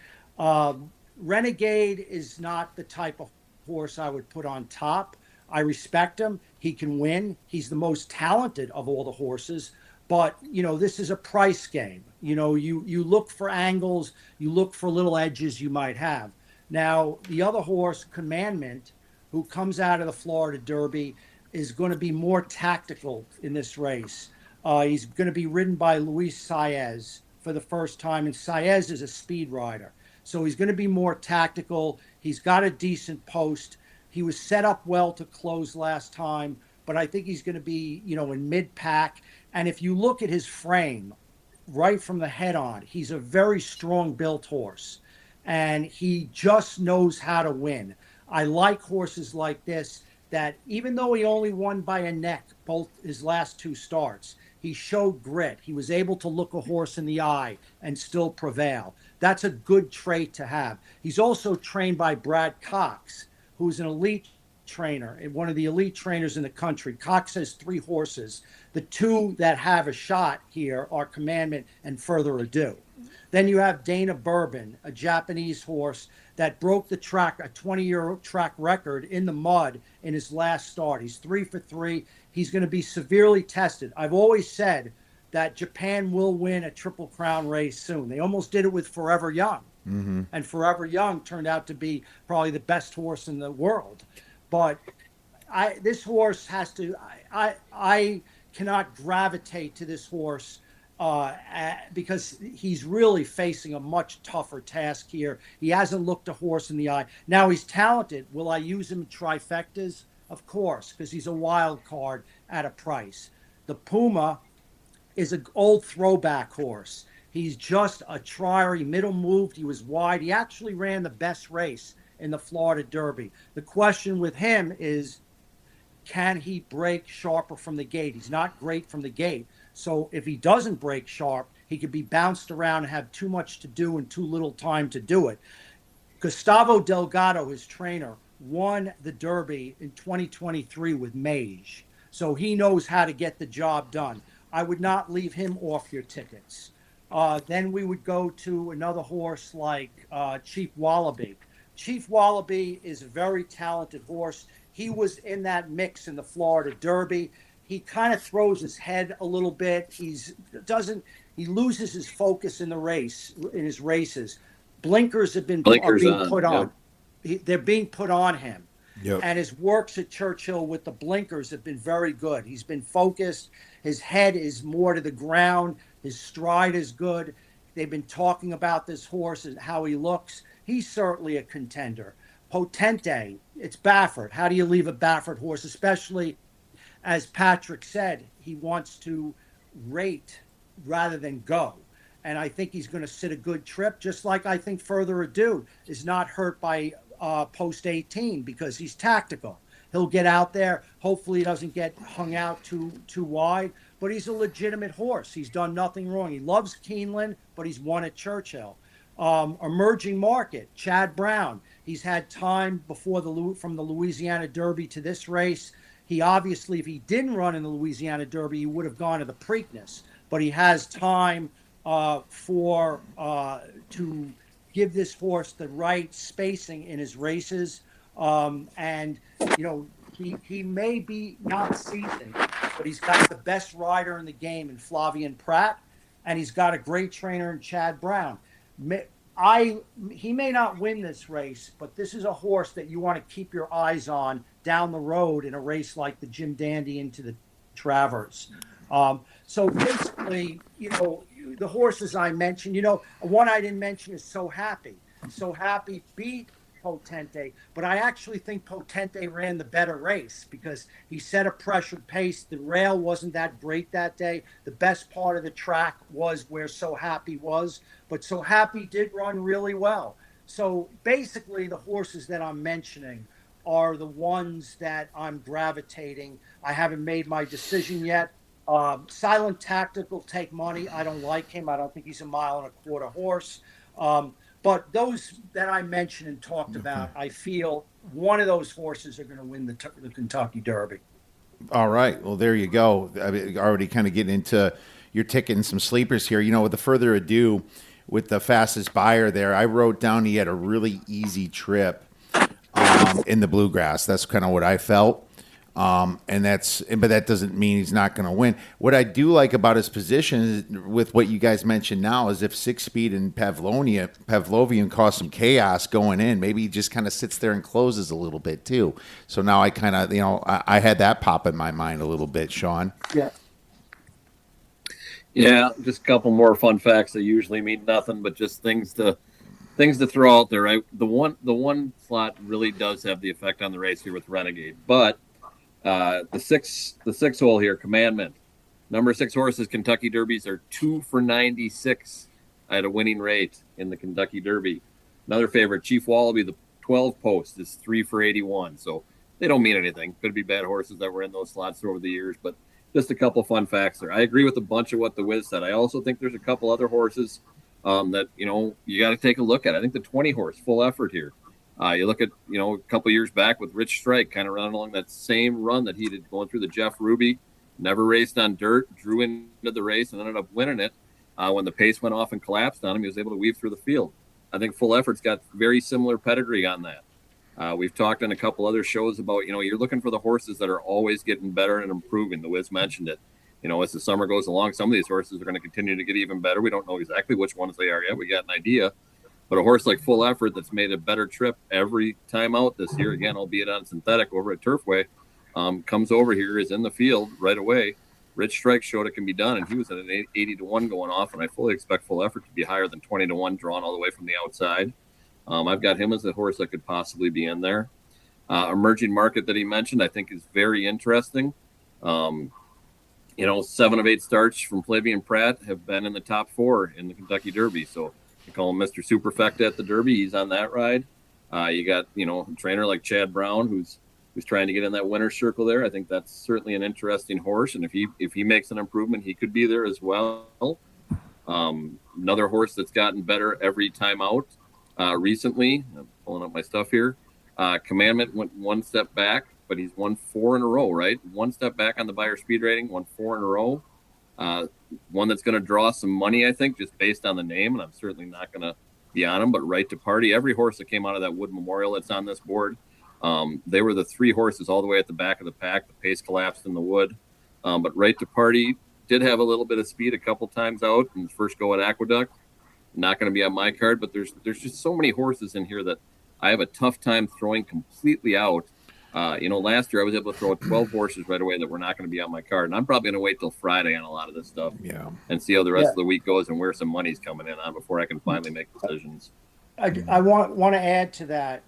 Renegade is not the type of horse I would put on top. I respect him. He can win. He's the most talented of all the horses. But this is a price game. You look for angles, you look for little edges you might have. Now the other horse, Commandment, who comes out of the Florida Derby, is going to be more tactical in this race. He's going to be ridden by Luis Saez for the first time, and Saez is a speed rider. So he's going to be more tactical. He's got a decent post. He was set up well to close last time, but I think he's going to be, in mid-pack. And if you look at his frame, right from the head on, he's a very strong-built horse, and he just knows how to win. I like horses like this that even though he only won by a neck both his last two starts, he showed grit. He was able to look a horse in the eye and still prevail. That's a good trait to have. He's also trained by Brad Cox, who's an elite trainer, one of the elite trainers in the country. Cox has 3 horses. The 2 that have a shot here are Commandment and Further Ado. Then you have Dana Bourbon, a Japanese horse that broke the track, a 20-year track record in the mud in his last start. He's 3 for 3. He's going to be severely tested. I've always said that Japan will win a Triple Crown race soon. They almost did it with Forever Young. Mm-hmm. And Forever Young turned out to be probably the best horse in the world. But this horse has to, I cannot gravitate to this horse because he's really facing a much tougher task here. He hasn't looked a horse in the eye. Now he's talented. Will I use him in trifectas? Of course, because he's a wild card at a price. The Puma is an old throwback horse. He's just a trier. He middle moved. He was wide. He actually ran the best race in the Florida Derby. The question with him is, can he break sharper from the gate? He's not great from the gate. So if he doesn't break sharp, he could be bounced around and have too much to do and too little time to do it. Gustavo Delgado, his trainer, won the Derby in 2023 with Mage. So he knows how to get the job done. I would not leave him off your tickets. Then we would go to another horse like Chief Wallaby. Chief Wallaby is a very talented horse. He was in that mix in the Florida Derby. He kind of throws his head a little bit. He loses his focus in the race, in his races. Blinkers are being put on. They're being put on him. Yep. And his works at Churchill with the blinkers have been very good. He's been focused. His head is more to the ground. His stride is good. They've been talking about this horse and how he looks. He's certainly a contender. Potente, it's Baffert. How do you leave a Baffert horse, especially, as Patrick said, he wants to rate rather than go. And I think he's going to sit a good trip, just like I think Further Ado is not hurt by post 18 because he's tactical. He'll get out there. Hopefully he doesn't get hung out too wide, but he's a legitimate horse. He's done nothing wrong. He loves Keeneland, but he's won at Churchill. Emerging Market, Chad Brown. He's had time before from the Louisiana Derby to this race. He obviously, if he didn't run in the Louisiana Derby, he would have gone to the Preakness, but he has time to give this horse the right spacing in his races. And, he may be not seasoned, but he's got the best rider in the game in Flavian Pratt, and he's got a great trainer in Chad Brown. He may not win this race, but this is a horse that you want to keep your eyes on down the road in a race like the Jim Dandy into the Travers. So basically, the horses I mentioned, one I didn't mention is So Happy. So Happy beat Potente, but I actually think Potente ran the better race because he set a pressured pace. The rail wasn't that great that day. The best part of the track was where So Happy was, but So Happy did run really well. So basically the horses that I'm mentioning are the ones that I'm gravitating. I haven't made my decision yet. Silent Tactic will take money. I don't like him. I don't think he's a 1.25 mile horse. But those that I mentioned and talked about, I feel one of those horses are going to win the Kentucky Derby. All right. Well, there you go. I mean, already kind of getting into your ticket and some sleepers here. With the Further Ado, with the fastest buyer there, I wrote down he had a really easy trip in the Bluegrass. That's kind of what I felt. But that doesn't mean he's not going to win. What I do like about his position is, with what you guys mentioned now, is if 6-speed and Pavlovian cause some chaos going in, maybe he just kind of sits there and closes a little bit too. So now I kind of, I had that pop in my mind a little bit, Shawn. Yeah. Yeah, just a couple more fun facts that usually mean nothing, but just things to throw out there. Right, the one slot really does have the effect on the race here with Renegade, but the six hole here, Commandment, number 6 horses, Kentucky Derbies are 2 for 96 at a winning rate in the Kentucky Derby. Another favorite, Chief Wallaby, the 12 post, is 3 for 81. So they don't mean anything. Could be bad horses that were in those slots over the years, but just a couple fun facts there. I agree with a bunch of what the Wiz said. I also think there's a couple other horses that you got to take a look at. I think the 20 horse, Full Effort here. You look at, a couple years back with Rich Strike kind of running along that same run that he did going through the Jeff Ruby, never raced on dirt, drew into the race and ended up winning it. When the pace went off and collapsed on him, he was able to weave through the field. I think Full Effort's got very similar pedigree on that. We've talked on a couple other shows about, you're looking for the horses that are always getting better and improving. The Wiz mentioned it. As the summer goes along, some of these horses are going to continue to get even better. We don't know exactly which ones they are yet. We got an idea. But a horse like Full Effort that's made a better trip every time out this year, again, albeit on synthetic over at Turfway, comes over here, is in the field right away. Rich Strike showed it can be done, and he was at an 80-1 going off, and I fully expect Full Effort to be higher than 20-1 drawn all the way from the outside. I've got him as a horse that could possibly be in there. Emerging Market that he mentioned, I think, is very interesting. 7 of 8 starts from Flavian Pratt have been in the top 4 in the Kentucky Derby, so they call him Mr. Superfecta at the Derby. He's on that ride. You got, a trainer like Chad Brown, who's trying to get in that winner's circle there. I think that's certainly an interesting horse. And if he makes an improvement, he could be there as well. Another horse that's gotten better every time out recently. I'm pulling up my stuff here. Commandment went one step back, but he's won 4 in a row, right? One step back on the buyer speed rating, won 4 in a row. One that's going to draw some money, I think, just based on the name, and I'm certainly not going to be on him, but Right to Party. Every horse that came out of that Wood Memorial that's on this board, they were the 3 horses all the way at the back of the pack. The pace collapsed in the Wood. But Right to Party did have a little bit of speed a couple times out in the first go at Aqueduct. Not going to be on my card, but there's just so many horses in here that I have a tough time throwing completely out. Last year I was able to throw 12 horses right away that were not going to be on my card. And I'm probably going to wait till Friday on a lot of this stuff and see how the rest of the week goes and where some money's coming in on before I can finally make decisions. I want to add to that.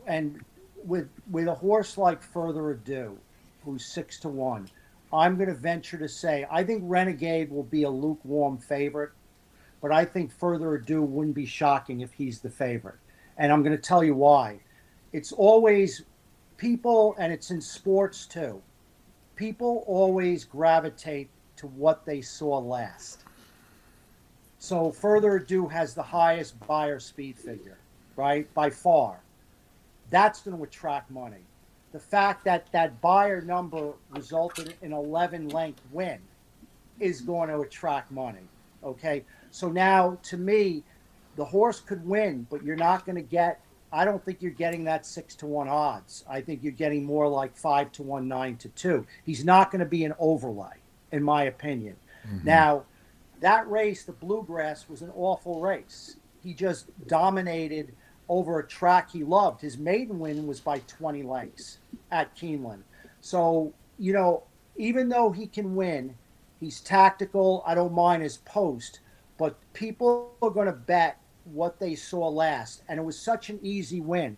And with a horse like Further Ado, who's 6-1, I'm going to venture to say I think Renegade will be a lukewarm favorite, but I think Further Ado wouldn't be shocking if he's the favorite. And I'm going to tell you why. It's always people, and it's in sports too, people always gravitate to what they saw last. So Further Ado has the highest buyer speed figure, right? By far. That's going to attract money. The fact that that buyer number resulted in 11 length win is going to attract money. Okay. So now, to me, the horse could win, but you're not going to get, I don't think you're getting that 6-1 odds. I think you're getting more like 5-1, 9-2. He's not going to be an overlay, in my opinion. Mm-hmm. Now, that race, the Bluegrass, was an awful race. He just dominated over a track he loved. His maiden win was by 20 lengths at Keeneland. So, even though he can win, he's tactical. I don't mind his post, but people are going to bet what they saw last. And it was such an easy win.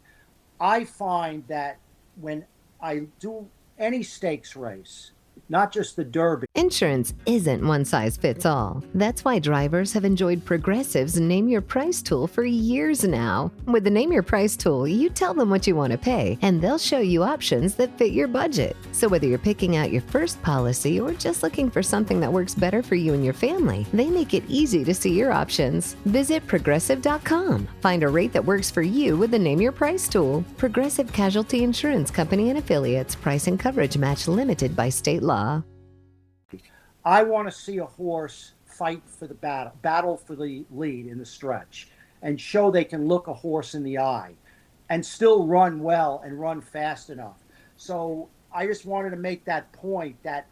I find that when I do any stakes race, not just the Derby. Insurance isn't one size fits all. That's why drivers have enjoyed Progressive's Name Your Price tool for years now. With the Name Your Price tool, you tell them what you want to pay, and they'll show you options that fit your budget. So whether you're picking out your first policy or just looking for something that works better for you and your family, they make it easy to see your options. Visit Progressive.com. Find a rate that works for you with the Name Your Price tool. Progressive Casualty Insurance Company and Affiliates. Price and coverage match limited by state law. I want to see a horse fight for the battle for the lead in the stretch, and show they can look a horse in the eye and still run well and run fast enough. So I just wanted to make that point that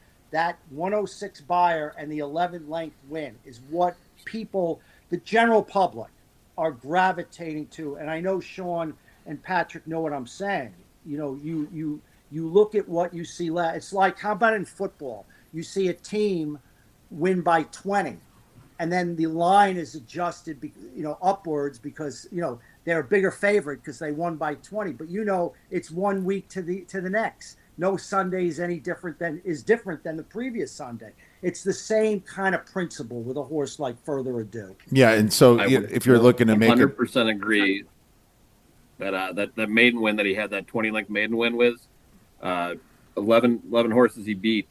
106 buyer and the 11 length win is what people, the general public, are gravitating to. And I know Shawn and Patrick know what I'm saying. You look at what you see last. It's like, how about in football? You see a team win by 20, and then the line is adjusted, upwards because they're a bigger favorite because they won by 20. But it's 1 week to the next. No Sunday is different than the previous Sunday. It's the same kind of principle with a horse like Further Ado. Yeah, and so if you're looking to make 100% agree that maiden win that he had, that 20 length maiden win with 11 horses he beat.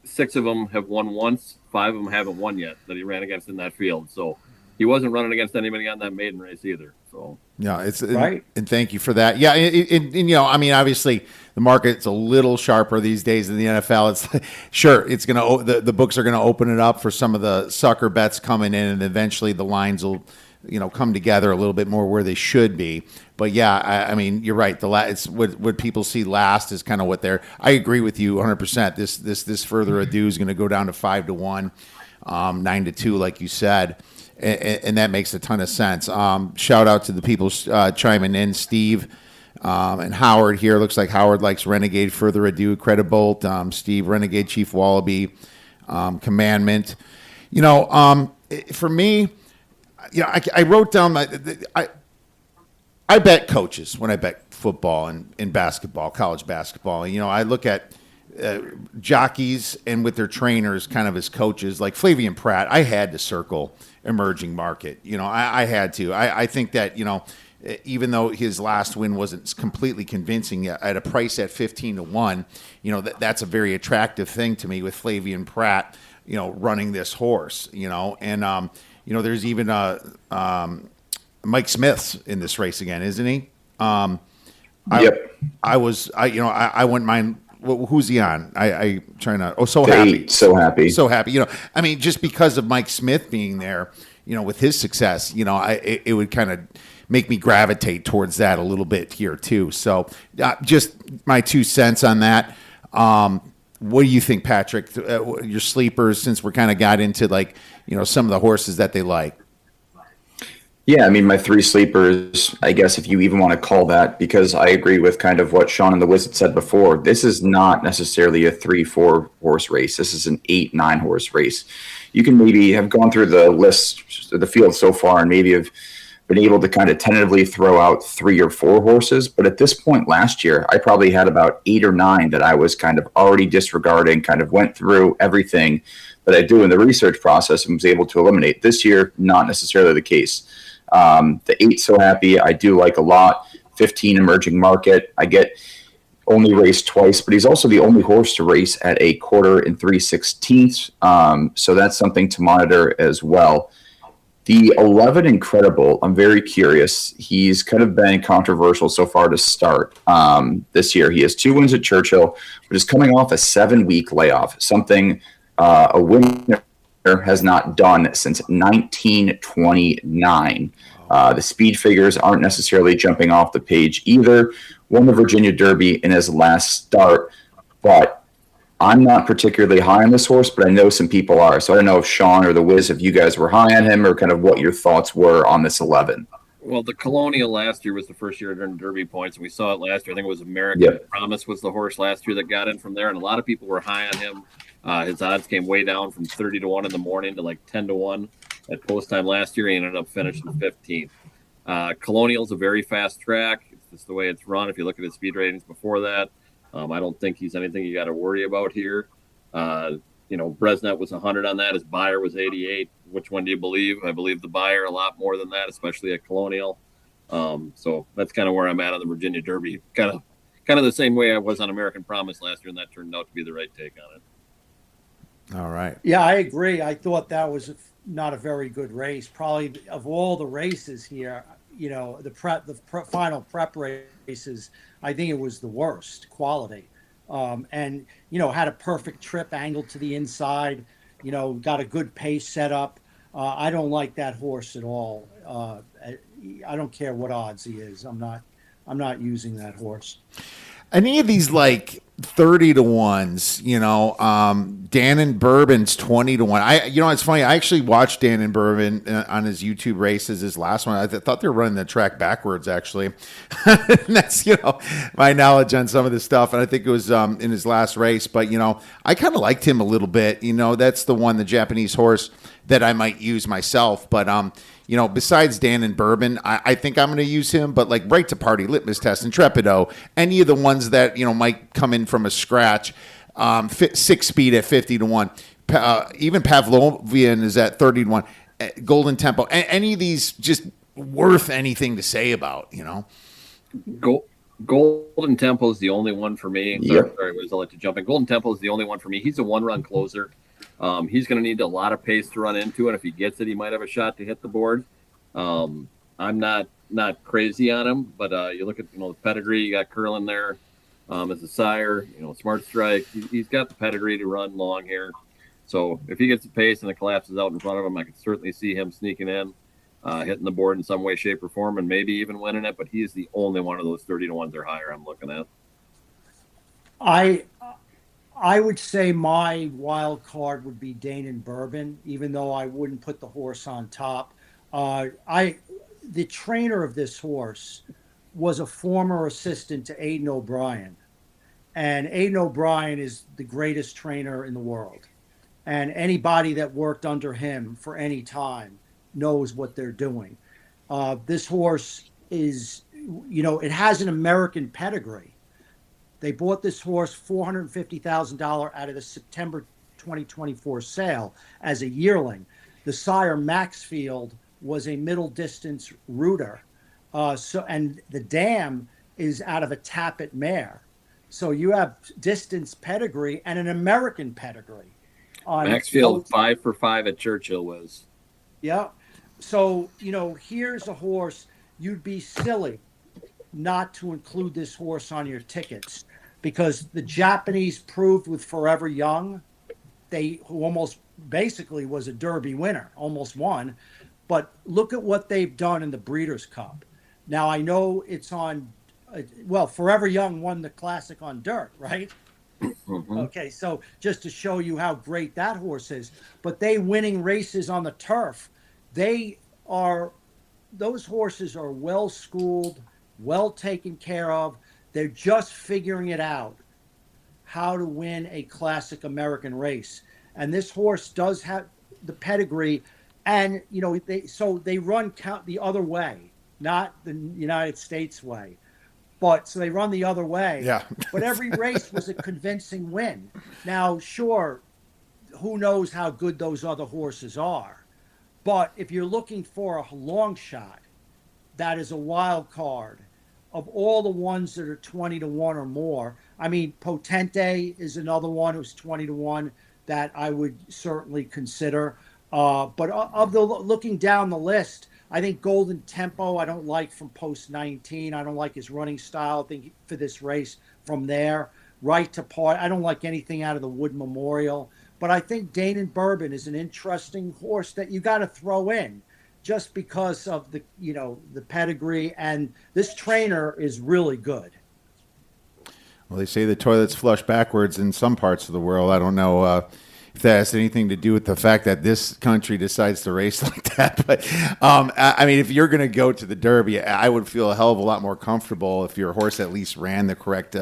6 of them have won once, 5 of them haven't won yet that he ran against in that field. So he wasn't running against anybody on that maiden race either. So yeah, it's right. And thank you for that. Yeah, and obviously the market's a little sharper these days in the NFL. It's sure it's gonna the books are gonna open it up for some of the sucker bets coming in, and eventually the lines will come together a little bit more where they should be. But yeah, I mean, you're right. It's what people see last is kind of what they're. I agree with you 100%. This Further Ado is going to go down to 5-1, 9-2, like you said, and that makes a ton of sense. Shout out to the people chiming in, Steve and Howard here. Looks like Howard likes Renegade, Further Ado, Credibolt, Steve, Renegade, Chief Wallaby, Commandment. For me. I wrote down I bet coaches when I bet football and basketball, college basketball. I look at jockeys and with their trainers kind of as coaches, like Flavian Pratt. I had to circle emerging market. I had to. I think that, even though his last win wasn't completely convincing at a price at 15-1, that's a very attractive thing to me with Flavian Pratt, running this horse, and, there's even Mike Smith's in this race again, isn't he? I wouldn't mind. Who's he on? I trying to. Oh, so The happy, 8, so happy. so happy. I mean, just because of Mike Smith being there, with his success, it would kind of make me gravitate towards that a little bit here too. So, just my 2 cents on that. What do you think, Patrick? Your sleepers, since we're kind of got into some of the horses that they like. Yeah, I mean, my 3 sleepers, I guess if you even want to call that, because I agree with kind of what Shawn and the Wiz had said before. This is not necessarily a 3-4 horse race. This is an 8-9 horse race. You can maybe have gone through the list, the field so far, and maybe have been able to kind of tentatively throw out 3 or 4 horses. But at this point last year, I probably had about 8 or 9 that I was kind of already disregarding, kind of went through everything that I do in the research process and was able to eliminate. This year, not necessarily the case. The 8 So Happy, I do like a lot. 15 Emerging Market, I get only raced twice, but he's also the only horse to race at a 1/4 and 3/16. So that's something to monitor as well. The 11 Incredible, I'm very curious. He's kind of been controversial so far to start this year. He has 2 wins at Churchill, but is coming off a 7-week layoff, something a winner has not done since 1929. The speed figures aren't necessarily jumping off the page either. Won the Virginia Derby in his last start, but I'm not particularly high on this horse, but I know some people are. So I don't know if Shawn or the Wiz, if you guys were high on him, or kind of what your thoughts were on this 11. Well, the Colonial last year was the first year to earn Derby points, and we saw it last year. I think it was American Promise was the horse last year that got in from there, and a lot of people were high on him. His odds came way down from 30 to 1 in the morning to like 10 to 1 at post time last year. He ended up finishing 15th. Colonial's a very fast track. It's just the way it's run. If you look at his speed ratings before that, I don't think he's anything you got to worry about here. Bresnet was 100 on that. His buyer was 88. Which one do you believe? I believe the buyer a lot more than that, especially at Colonial. So that's kind of where I'm at on the Virginia Derby. Kind of the same way I was on American Promise last year, and that turned out to be the right take on it. All right. Yeah, I agree. I thought that was not a very good race. Probably of all the races here, the final prep races, I think it was the worst quality. And had a perfect trip angled to the inside, got a good pace set up. I don't like that horse at all. I don't care what odds he is. I'm not using that horse. Any of these 30 to 1s, Dan and Bourbon's 20 to 1. It's funny. I actually watched Dan and Bourbon on his YouTube races, his last one. I thought they were running the track backwards, actually. And that's, my knowledge on some of this stuff. And I think it was in his last race. But, I kind of liked him a little bit. That's the one, the Japanese horse that I might use myself. But, besides Dan and Bourbon, I think I'm going to use him, but Right to Party, Litmus Test, Intrepido, any of the ones that, might come in from a scratch, 6 speed at 50 to 1. Even Pavlovian is at 30 to 1. Golden Tempo, any of these just worth anything to say about, Golden Tempo is the only one for me. Yep. Sorry, I'll let you jump in. Golden Tempo is the only one for me. He's a one-run closer. He's going to need a lot of pace to run into it. If he gets it, he might have a shot to hit the board. I'm not crazy on him, but you look at the pedigree. You got Curlin there as a sire. Smart Strike. He's got the pedigree to run long here. So if he gets the pace and it collapses out in front of him, I could certainly see him sneaking in, hitting the board in some way, shape, or form, and maybe even winning it. But he is the only one of those 30 to 1s or higher I'm looking at. I would say my wild card would be Dane and Bourbon, even though I wouldn't put the horse on top. The trainer of this horse was a former assistant to Aidan O'Brien. And Aidan O'Brien is the greatest trainer in the world. And anybody that worked under him for any time knows what they're doing. This horse is, it has an American pedigree. They bought this horse $450,000 out of the September 2024 sale as a yearling. The sire Maxfield was a middle distance rooter. And the dam is out of a Tappet mare. So you have distance pedigree and an American pedigree. Maxfield 5 for 5 at Churchill was. Yeah. So, here's a horse you'd be silly not to include this horse on your tickets because the Japanese proved with Forever Young, who almost basically was a Derby winner, almost won. But look at what they've done in the Breeders' Cup. Now, I know it's on, Forever Young won the Classic on dirt, right? Mm-hmm. Okay, so just to show you how great that horse is. But they winning races on the turf, those horses are well schooled, well taken care of. They're just figuring it out how to win a classic American race. And this horse does have the pedigree. And, they run count the other way, not the United States way. But so they run the other way. Yeah. But every race was a convincing win. Now, sure, who knows how good those other horses are. But if you're looking for a long shot, that is a wild card. Of all the ones that are 20 to 1 or more, I mean, Potente is another one who's 20 to 1 that I would certainly consider. But looking down the list, I think Golden Tempo, I don't like from post 19. I don't like his running style. I think for this race from there, Right to Part. I don't like anything out of the Wood Memorial. But I think Dane Bourbon is an interesting horse that you got to throw in just because of the pedigree. And this trainer is really good. Well, they say the toilets flush backwards in some parts of the world. I don't know if that has anything to do with the fact that this country decides to race like that. But, I mean, if you're going to go to the Derby, I would feel a hell of a lot more comfortable if your horse at least ran the correct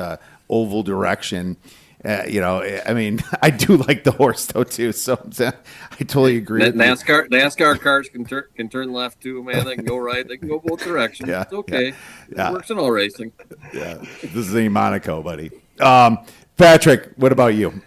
oval direction. I mean, I do like the horse, though, too. So I totally agree. NASCAR cars can turn left, too, man. They can go right. They can go both directions. Yeah, it's okay. Yeah. It works in all racing. Yeah. This ain't Monaco, buddy. Patrick, what about you?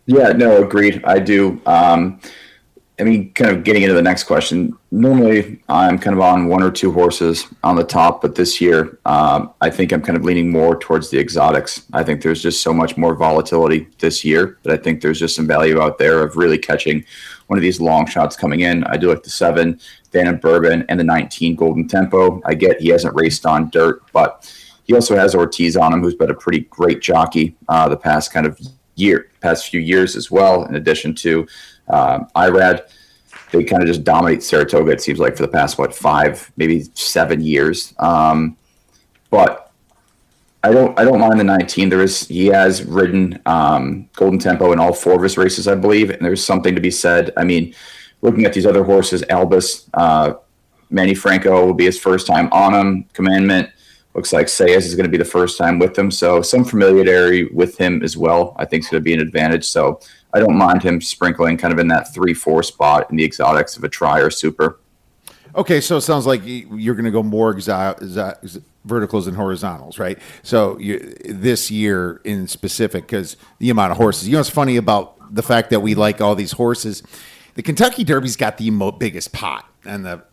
Yeah, no, agreed. I do. I mean, kind of getting into the next question, normally I'm kind of on one or two horses on the top, but this year I think I'm kind of leaning more towards the exotics. I think there's just so much more volatility this year that I think there's just some value out there of really catching one of these long shots coming in. I do like the 7, Dan Bourbon, and the 19, Golden Tempo. I get he hasn't raced on dirt, but he also has Ortiz on him, who's been a pretty great jockey the past few years as well, in addition to Irad. They kind of just dominate Saratoga, it seems like, for the past, 5, maybe 7 years. But I don't mind the 19. He has ridden Golden Tempo in all 4 of his races, I believe, and there's something to be said. I mean, looking at these other horses, Albus, Manny Franco will be his first time on him. Commandment looks like Sayers is going to be the first time with him, so some familiarity with him as well I think is going to be an advantage. So I don't mind him sprinkling kind of in that 3-4 spot in the exotics of a try or super. Okay, so it sounds like you're going to go more verticals and horizontals, right? So this year in specific, because the amount of horses. You know what's funny about the fact that we like all these horses? The Kentucky Derby's got the biggest pot on the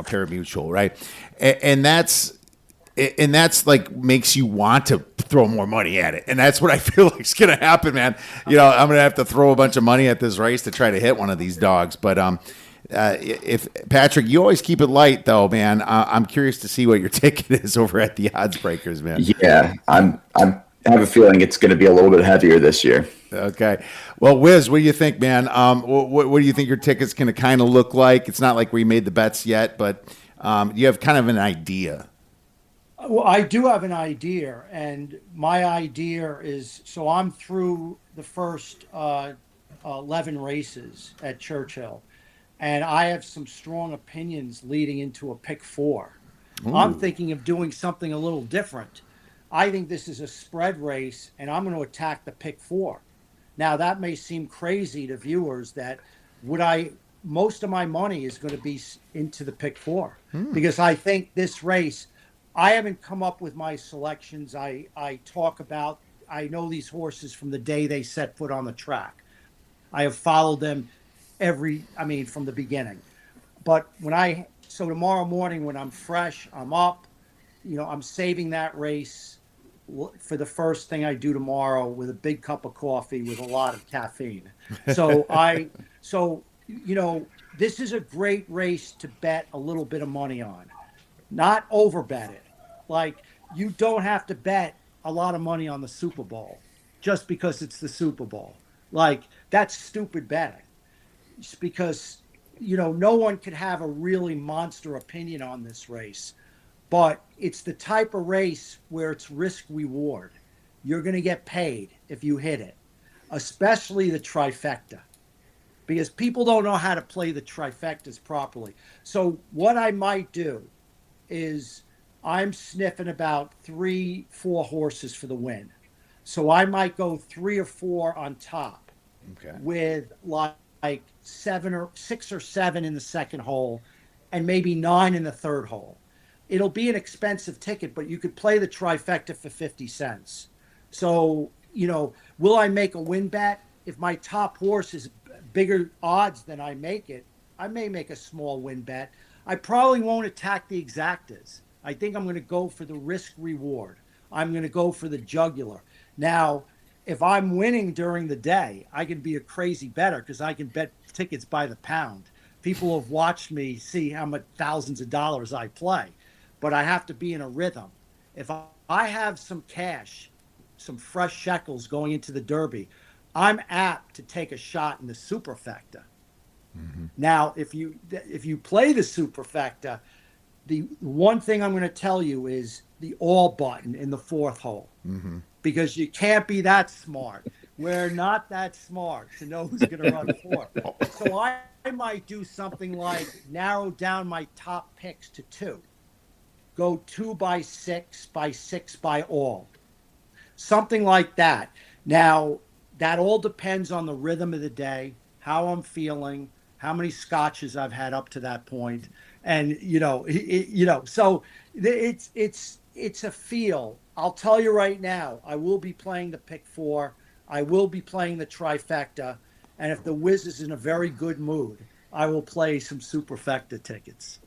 pari-mutuel, right? And that's like makes you want to throw more money at it. And that's what I feel like is going to happen, man. I'm going to have to throw a bunch of money at this race to try to hit one of these dogs. But if Patrick, you always keep it light though, man. I'm curious to see what your ticket is over at the Odds Breakers, man. Yeah, I have a feeling it's going to be a little bit heavier this year. Okay. Well, Wiz, what do you think, man? What do you think your ticket's going to kind of look like? It's not like we made the bets yet, but you have kind of an idea. Well, I do have an idea, and my idea is, so I'm through the first 11 races at Churchill, and I have some strong opinions leading into a pick 4. Ooh. I'm thinking of doing something a little different. I think this is a spread race, and I'm going to attack the pick 4. Now, that may seem crazy to viewers that most of my money is going to be into the pick 4 because I think this race, I haven't come up with my selections. I know these horses from the day they set foot on the track. I have followed them from the beginning. But so tomorrow morning when I'm fresh, I'm up, I'm saving that race for the first thing I do tomorrow with a big cup of coffee with a lot of caffeine. So this is a great race to bet a little bit of money on. not overbet it. Like, you don't have to bet a lot of money on the Super Bowl just because it's the Super Bowl. Like, that's stupid betting. It's because, no one could have a really monster opinion on this race, but it's the type of race where it's risk reward. You're going to get paid if you hit it, especially the trifecta, because people don't know how to play the trifectas properly. So what I might do is I'm sniffing about 3-4 horses for the win. So I might go 3 or 4 on top, with like 6 or 7 in the second hole and maybe 9 in the third hole. It'll be an expensive ticket, but you could play the trifecta for 50 cents. So, will I make a win bet? If my top horse is bigger odds than I make it, I may make a small win bet. I probably won't attack the exactas. I think I'm going to go for the risk reward. I'm going to go for the jugular. Now, if I'm winning during the day, I can be a crazy bettor because I can bet tickets by the pound. People have watched me see how much thousands of dollars I play, but I have to be in a rhythm. If I have some cash, some fresh shekels going into the Derby, I'm apt to take a shot in the superfecta. Now, if you play the superfecta, the one thing I'm going to tell you is the all button in the fourth hole, because you can't be that smart. We're not that smart to know who's going to run fourth. So I might do something like narrow down my top picks to 2. Go 2 by 6 by 6 by all. Something like that. Now, that all depends on the rhythm of the day, how I'm feeling, how many scotches I've had up to that point, and so it's a feel. I'll tell you right now, I will be playing the pick 4. I will be playing the trifecta, and if the Wiz is in a very good mood, I will play some superfecta tickets.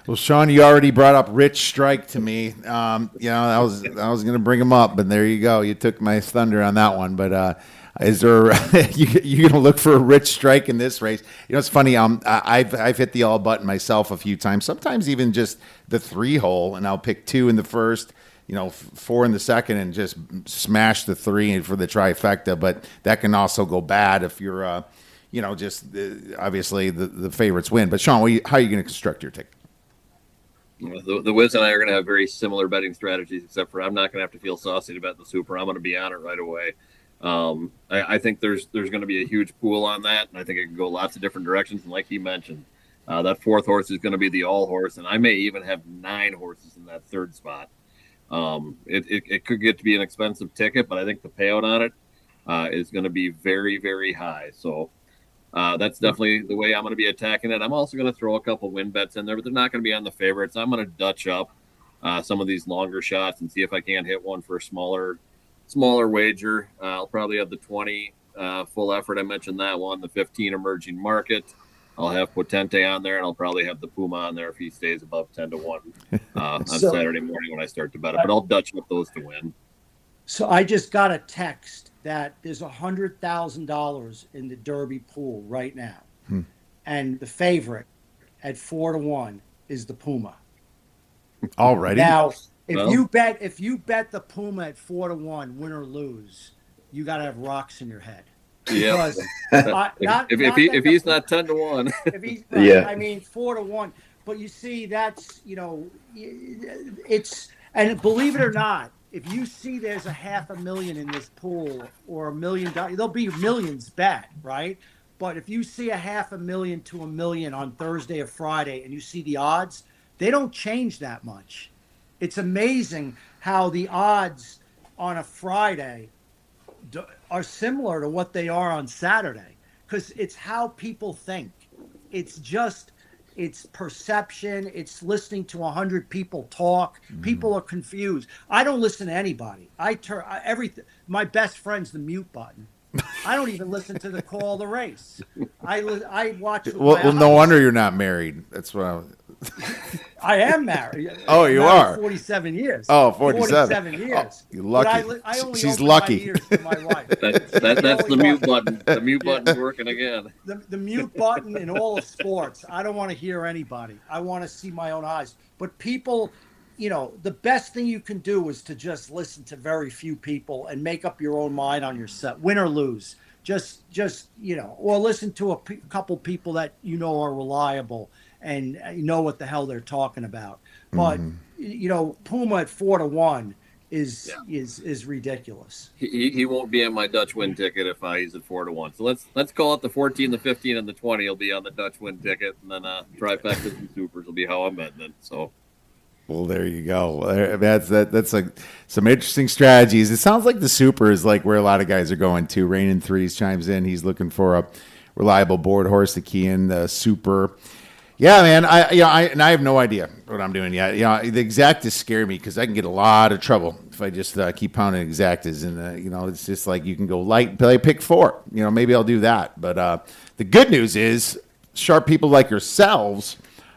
Well, Shawn, you already brought up Rich Strike to me. I was going to bring him up, but there you go. You took my thunder on that one. But is there you going to look for a Rich Strike in this race? It's funny. I've hit the all button myself a few times. Sometimes even just the 3 hole, and I'll pick 2 in the first, 4 in the second, and just smash the 3 for the trifecta. But that can also go bad if you're, obviously the favorites win. But Shawn, how are you going to construct your ticket? The Wiz and I are going to have very similar betting strategies, except for I'm not going to have to feel saucy to bet the Super. I'm going to be on it right away. I think there's going to be a huge pool on that, and I think it can go lots of different directions. And like he mentioned, that 4th horse is going to be the all horse, and I may even have 9 horses in that 3rd spot. It could get to be an expensive ticket, but I think the payout on it is going to be very, very high. So that's definitely the way I'm going to be attacking it. I'm also going to throw a couple win bets in there, but they're not going to be on the favorites. I'm going to Dutch up some of these longer shots and see if I can't hit one for a smaller wager. I'll probably have the 20 full effort. I mentioned that one, the 15 emerging market. I'll have Potente on there, and I'll probably have the Puma on there if he stays above 10-1 on Saturday morning when I start to bet it. But I'll Dutch up those to win. So I just got a text that there's $100,000 in the Derby pool right now, and the favorite at 4-1 is the Puma. Already. Now, if you bet the Puma at 4-1, win or lose, you got to have rocks in your head. Yeah. If he's not 10-1, if he's right, I mean 4-1. But you see, that's it's, and believe it or not, if you see there's $500,000 in this pool or $1 million, there'll be millions bet, right? But if you see $500,000 to $1 million on Thursday or Friday, and you see the odds, they don't change that much. It's amazing how the odds on a Friday are similar to what they are on Saturday, because it's how people think. It's perception. It's listening to 100 people talk. People are confused. I don't listen to anybody. I turn everything. My best friend's the mute button. I don't even listen to the call of the race. I watch. Well, no wonder you're not married. That's what I am married. Oh, I'm you married are? 47 years. Oh, 47. 47 years. You're But lucky. I only She's open lucky. my ears to my wife. That's the mute button. The mute Yeah. button's working again. The mute button in all of sports. I don't want to hear anybody. I want to see my own eyes. But people, the best thing you can do is to just listen to very few people and make up your own mind on your set, win or lose. Just or listen to a couple people that are reliable and know what the hell they're talking about. But Puma at 4-1 is ridiculous. He won't be on my Dutch win ticket if he's at 4-1. So let's call it the 14, the 15, and the 20 will be on the Dutch win ticket, and then trifectas and supers will be how I'm betting it. So. Well, there you go. That's like some interesting strategies. It sounds like the super is like where a lot of guys are going to. Rain in Threes chimes in. He's looking for a reliable board horse to key in the super. Yeah, man. I have no idea what I'm doing yet. The exactas scare me because I can get a lot of trouble if I just keep pounding exactas. And it's just like you can go light and play pick 4. Maybe I'll do that. But the good news is sharp people like yourselves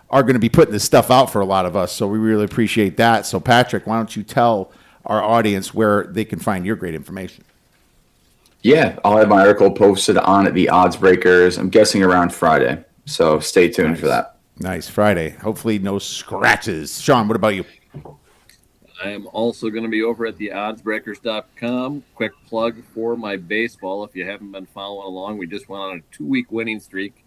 are going to be putting this stuff out for a lot of us. So we really appreciate that. So Patrick, why don't you tell our audience where they can find your great information? Yeah, I'll have my article posted on the Odds Breakers. I'm guessing around Friday. So stay tuned for that. Nice. Friday. Hopefully no scratches. Shawn, what about you? I am also going to be over at theoddsbreakers.com. Quick plug for my baseball. If you haven't been following along, we just went on a 2-week winning streak.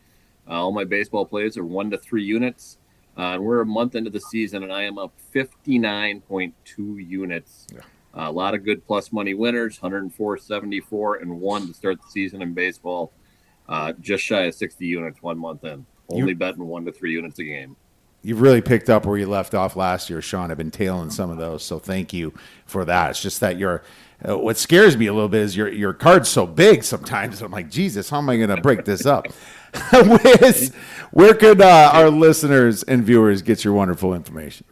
All my baseball plays are 1 to 3 units. And we're a month into the season, and I am up 59.2 units. Yeah. A lot of good plus money winners, 104.74, and 1 to start the season in baseball. Just shy of 60 units 1 month in. Only betting 1 to 3 units a game. You've really picked up where you left off last year, Shawn. I've been tailing some of those, so thank you for that. It's just that what scares me a little bit is your card's so big sometimes. I'm like, Jesus, how am I going to break this up? Wiz, where could our listeners and viewers get your wonderful information?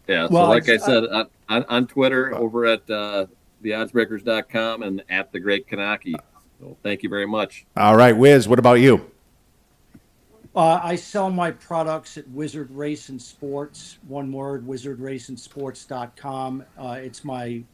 Yeah, so like I said, on Twitter, over at theoddsbreakers.com and at the Great Kanaki. So thank you very much. All right, Wiz, what about you? I sell my products at Wizard Racing Sports. One word, wizardracingsports.com. It's my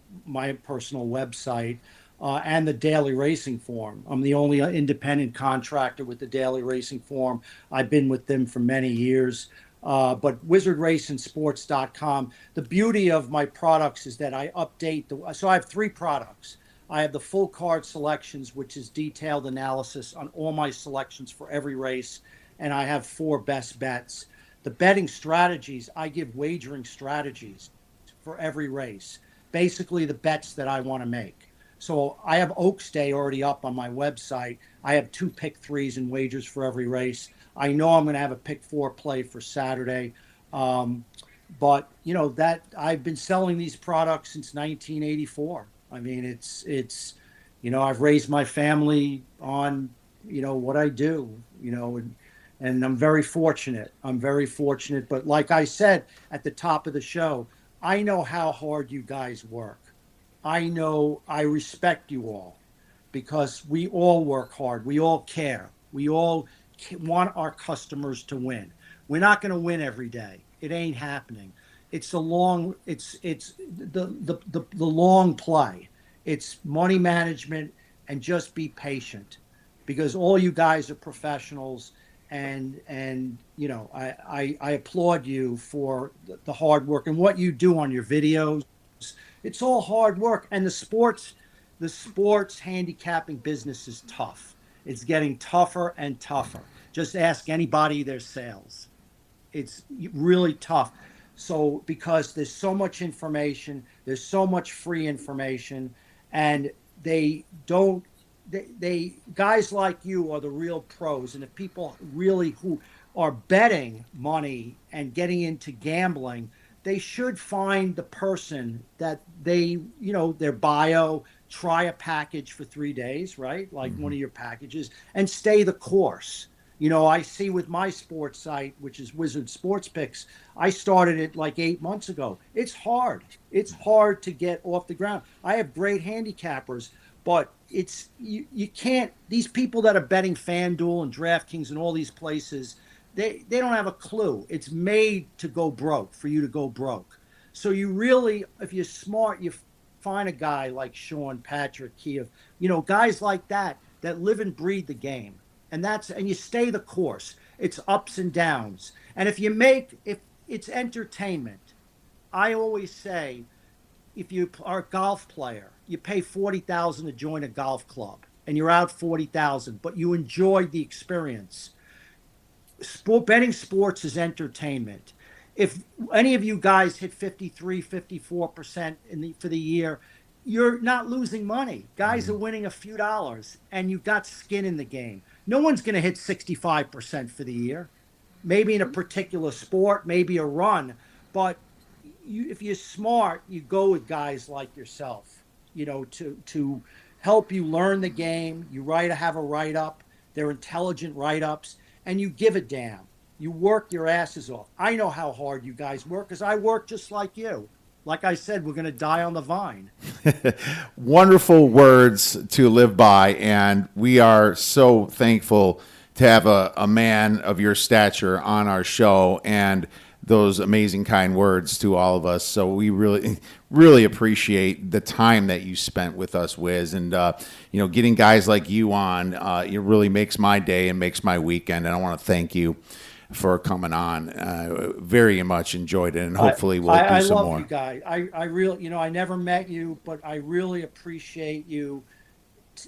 personal website. And the Daily Racing Form. I'm the only independent contractor with the Daily Racing Form. I've been with them for many years. But wizardracingsports.com. The beauty of my products is that I update so I have 3 products. I have the full card selections, which is detailed analysis on all my selections for every race. And I have 4 best bets. The betting strategies, I give wagering strategies for every race. Basically the bets that I want to make. So I have Oaks Day already up on my website. I have 2 pick 3s and wagers for every race. I know I'm going to have a pick 4 play for Saturday. But that I've been selling these products since 1984. I mean, it's I've raised my family on, what I do, and I'm very fortunate. But like I said at the top of the show, I know how hard you guys work. I respect you all because we all work hard. We all care. We all want our customers to win. We're not going to win every day. It ain't happening. It's the long play. It's money management and just be patient because all you guys are professionals and I applaud you for the hard work and what you do on your videos. It's all hard work, and the sports handicapping business is tough. It's getting tougher and tougher. Just ask anybody their sales. It's really tough. So because there's so much information, there's so much free information, and guys like you are the real pros, and the people really who are betting money and getting into gambling, they should find the person that their bio, try a package for 3 days, right? Like one of your packages, and stay the course. I see with my sports site, which is Wizard Sports Picks, I started it like 8 months ago. It's hard. It's hard to get off the ground. I have great handicappers, but you can't, these people that are betting FanDuel and DraftKings and all these places, they don't have a clue. It's made to go broke, for you to go broke. So you really, if you're smart, you find a guy like Shawn, Patrick, Kiev, guys like that live and breathe the game. And you stay the course. It's ups and downs. And if it's entertainment, I always say, if you are a golf player, you pay $40,000 to join a golf club and you're out $40,000, but you enjoyed the experience. Betting sports is entertainment. If any of you guys hit 53, 54% for the year, you're not losing money. Guys are winning a few dollars, and you've got skin in the game. No one's going to hit 65% for the year. Maybe in a particular sport, maybe a run. But if you're smart, you go with guys like yourself, to help you learn the game. You have a write-up. They're intelligent write-ups, and you give a damn. You work your asses off. I know how hard you guys work because I work just like you. Like I said, we're going to die on the vine. Wonderful words to live by, and we are so thankful to have a man of your stature on our show and those amazing kind words to all of us. So we really, really appreciate the time that you spent with us, Wiz, and getting guys like you on. It really makes my day and makes my weekend, and I want to thank you for coming on. Very much enjoyed it, and hopefully we'll do some more. I love you guys. I really, I never met you, but I really appreciate you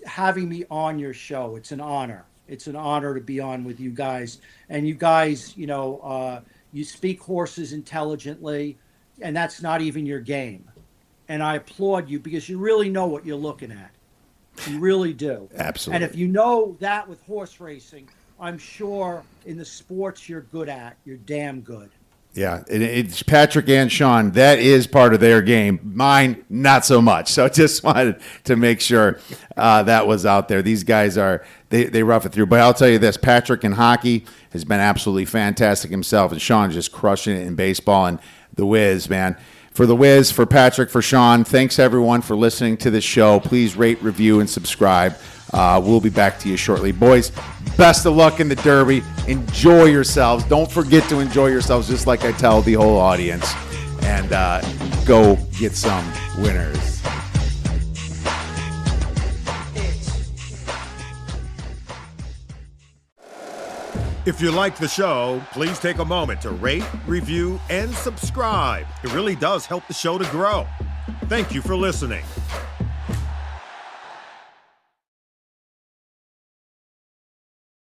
having me on your show. It's an honor. It's an honor to be on with you guys. And you guys, you speak horses intelligently, and that's not even your game. And I applaud you because you really know what you're looking at. You really do. Absolutely. And if you know that with horse racing, I'm sure in the sports you're good at, you're damn good. Yeah, it's Patrick and Shawn. That is part of their game. Mine, not so much. So just wanted to make sure that was out there. These guys they rough it through. But I'll tell you this, Patrick in hockey has been absolutely fantastic himself, and Shawn just crushing it in baseball. And the Wiz, man. For the Wiz, for Patrick, for Shawn, thanks everyone for listening to this show. Please rate, review, and subscribe. We'll be back to you shortly. Boys, best of luck in the Derby. Enjoy yourselves. Don't forget to enjoy yourselves, just like I tell the whole audience. And go get some winners. If you like the show, please take a moment to rate, review, and subscribe. It really does help the show to grow. Thank you for listening.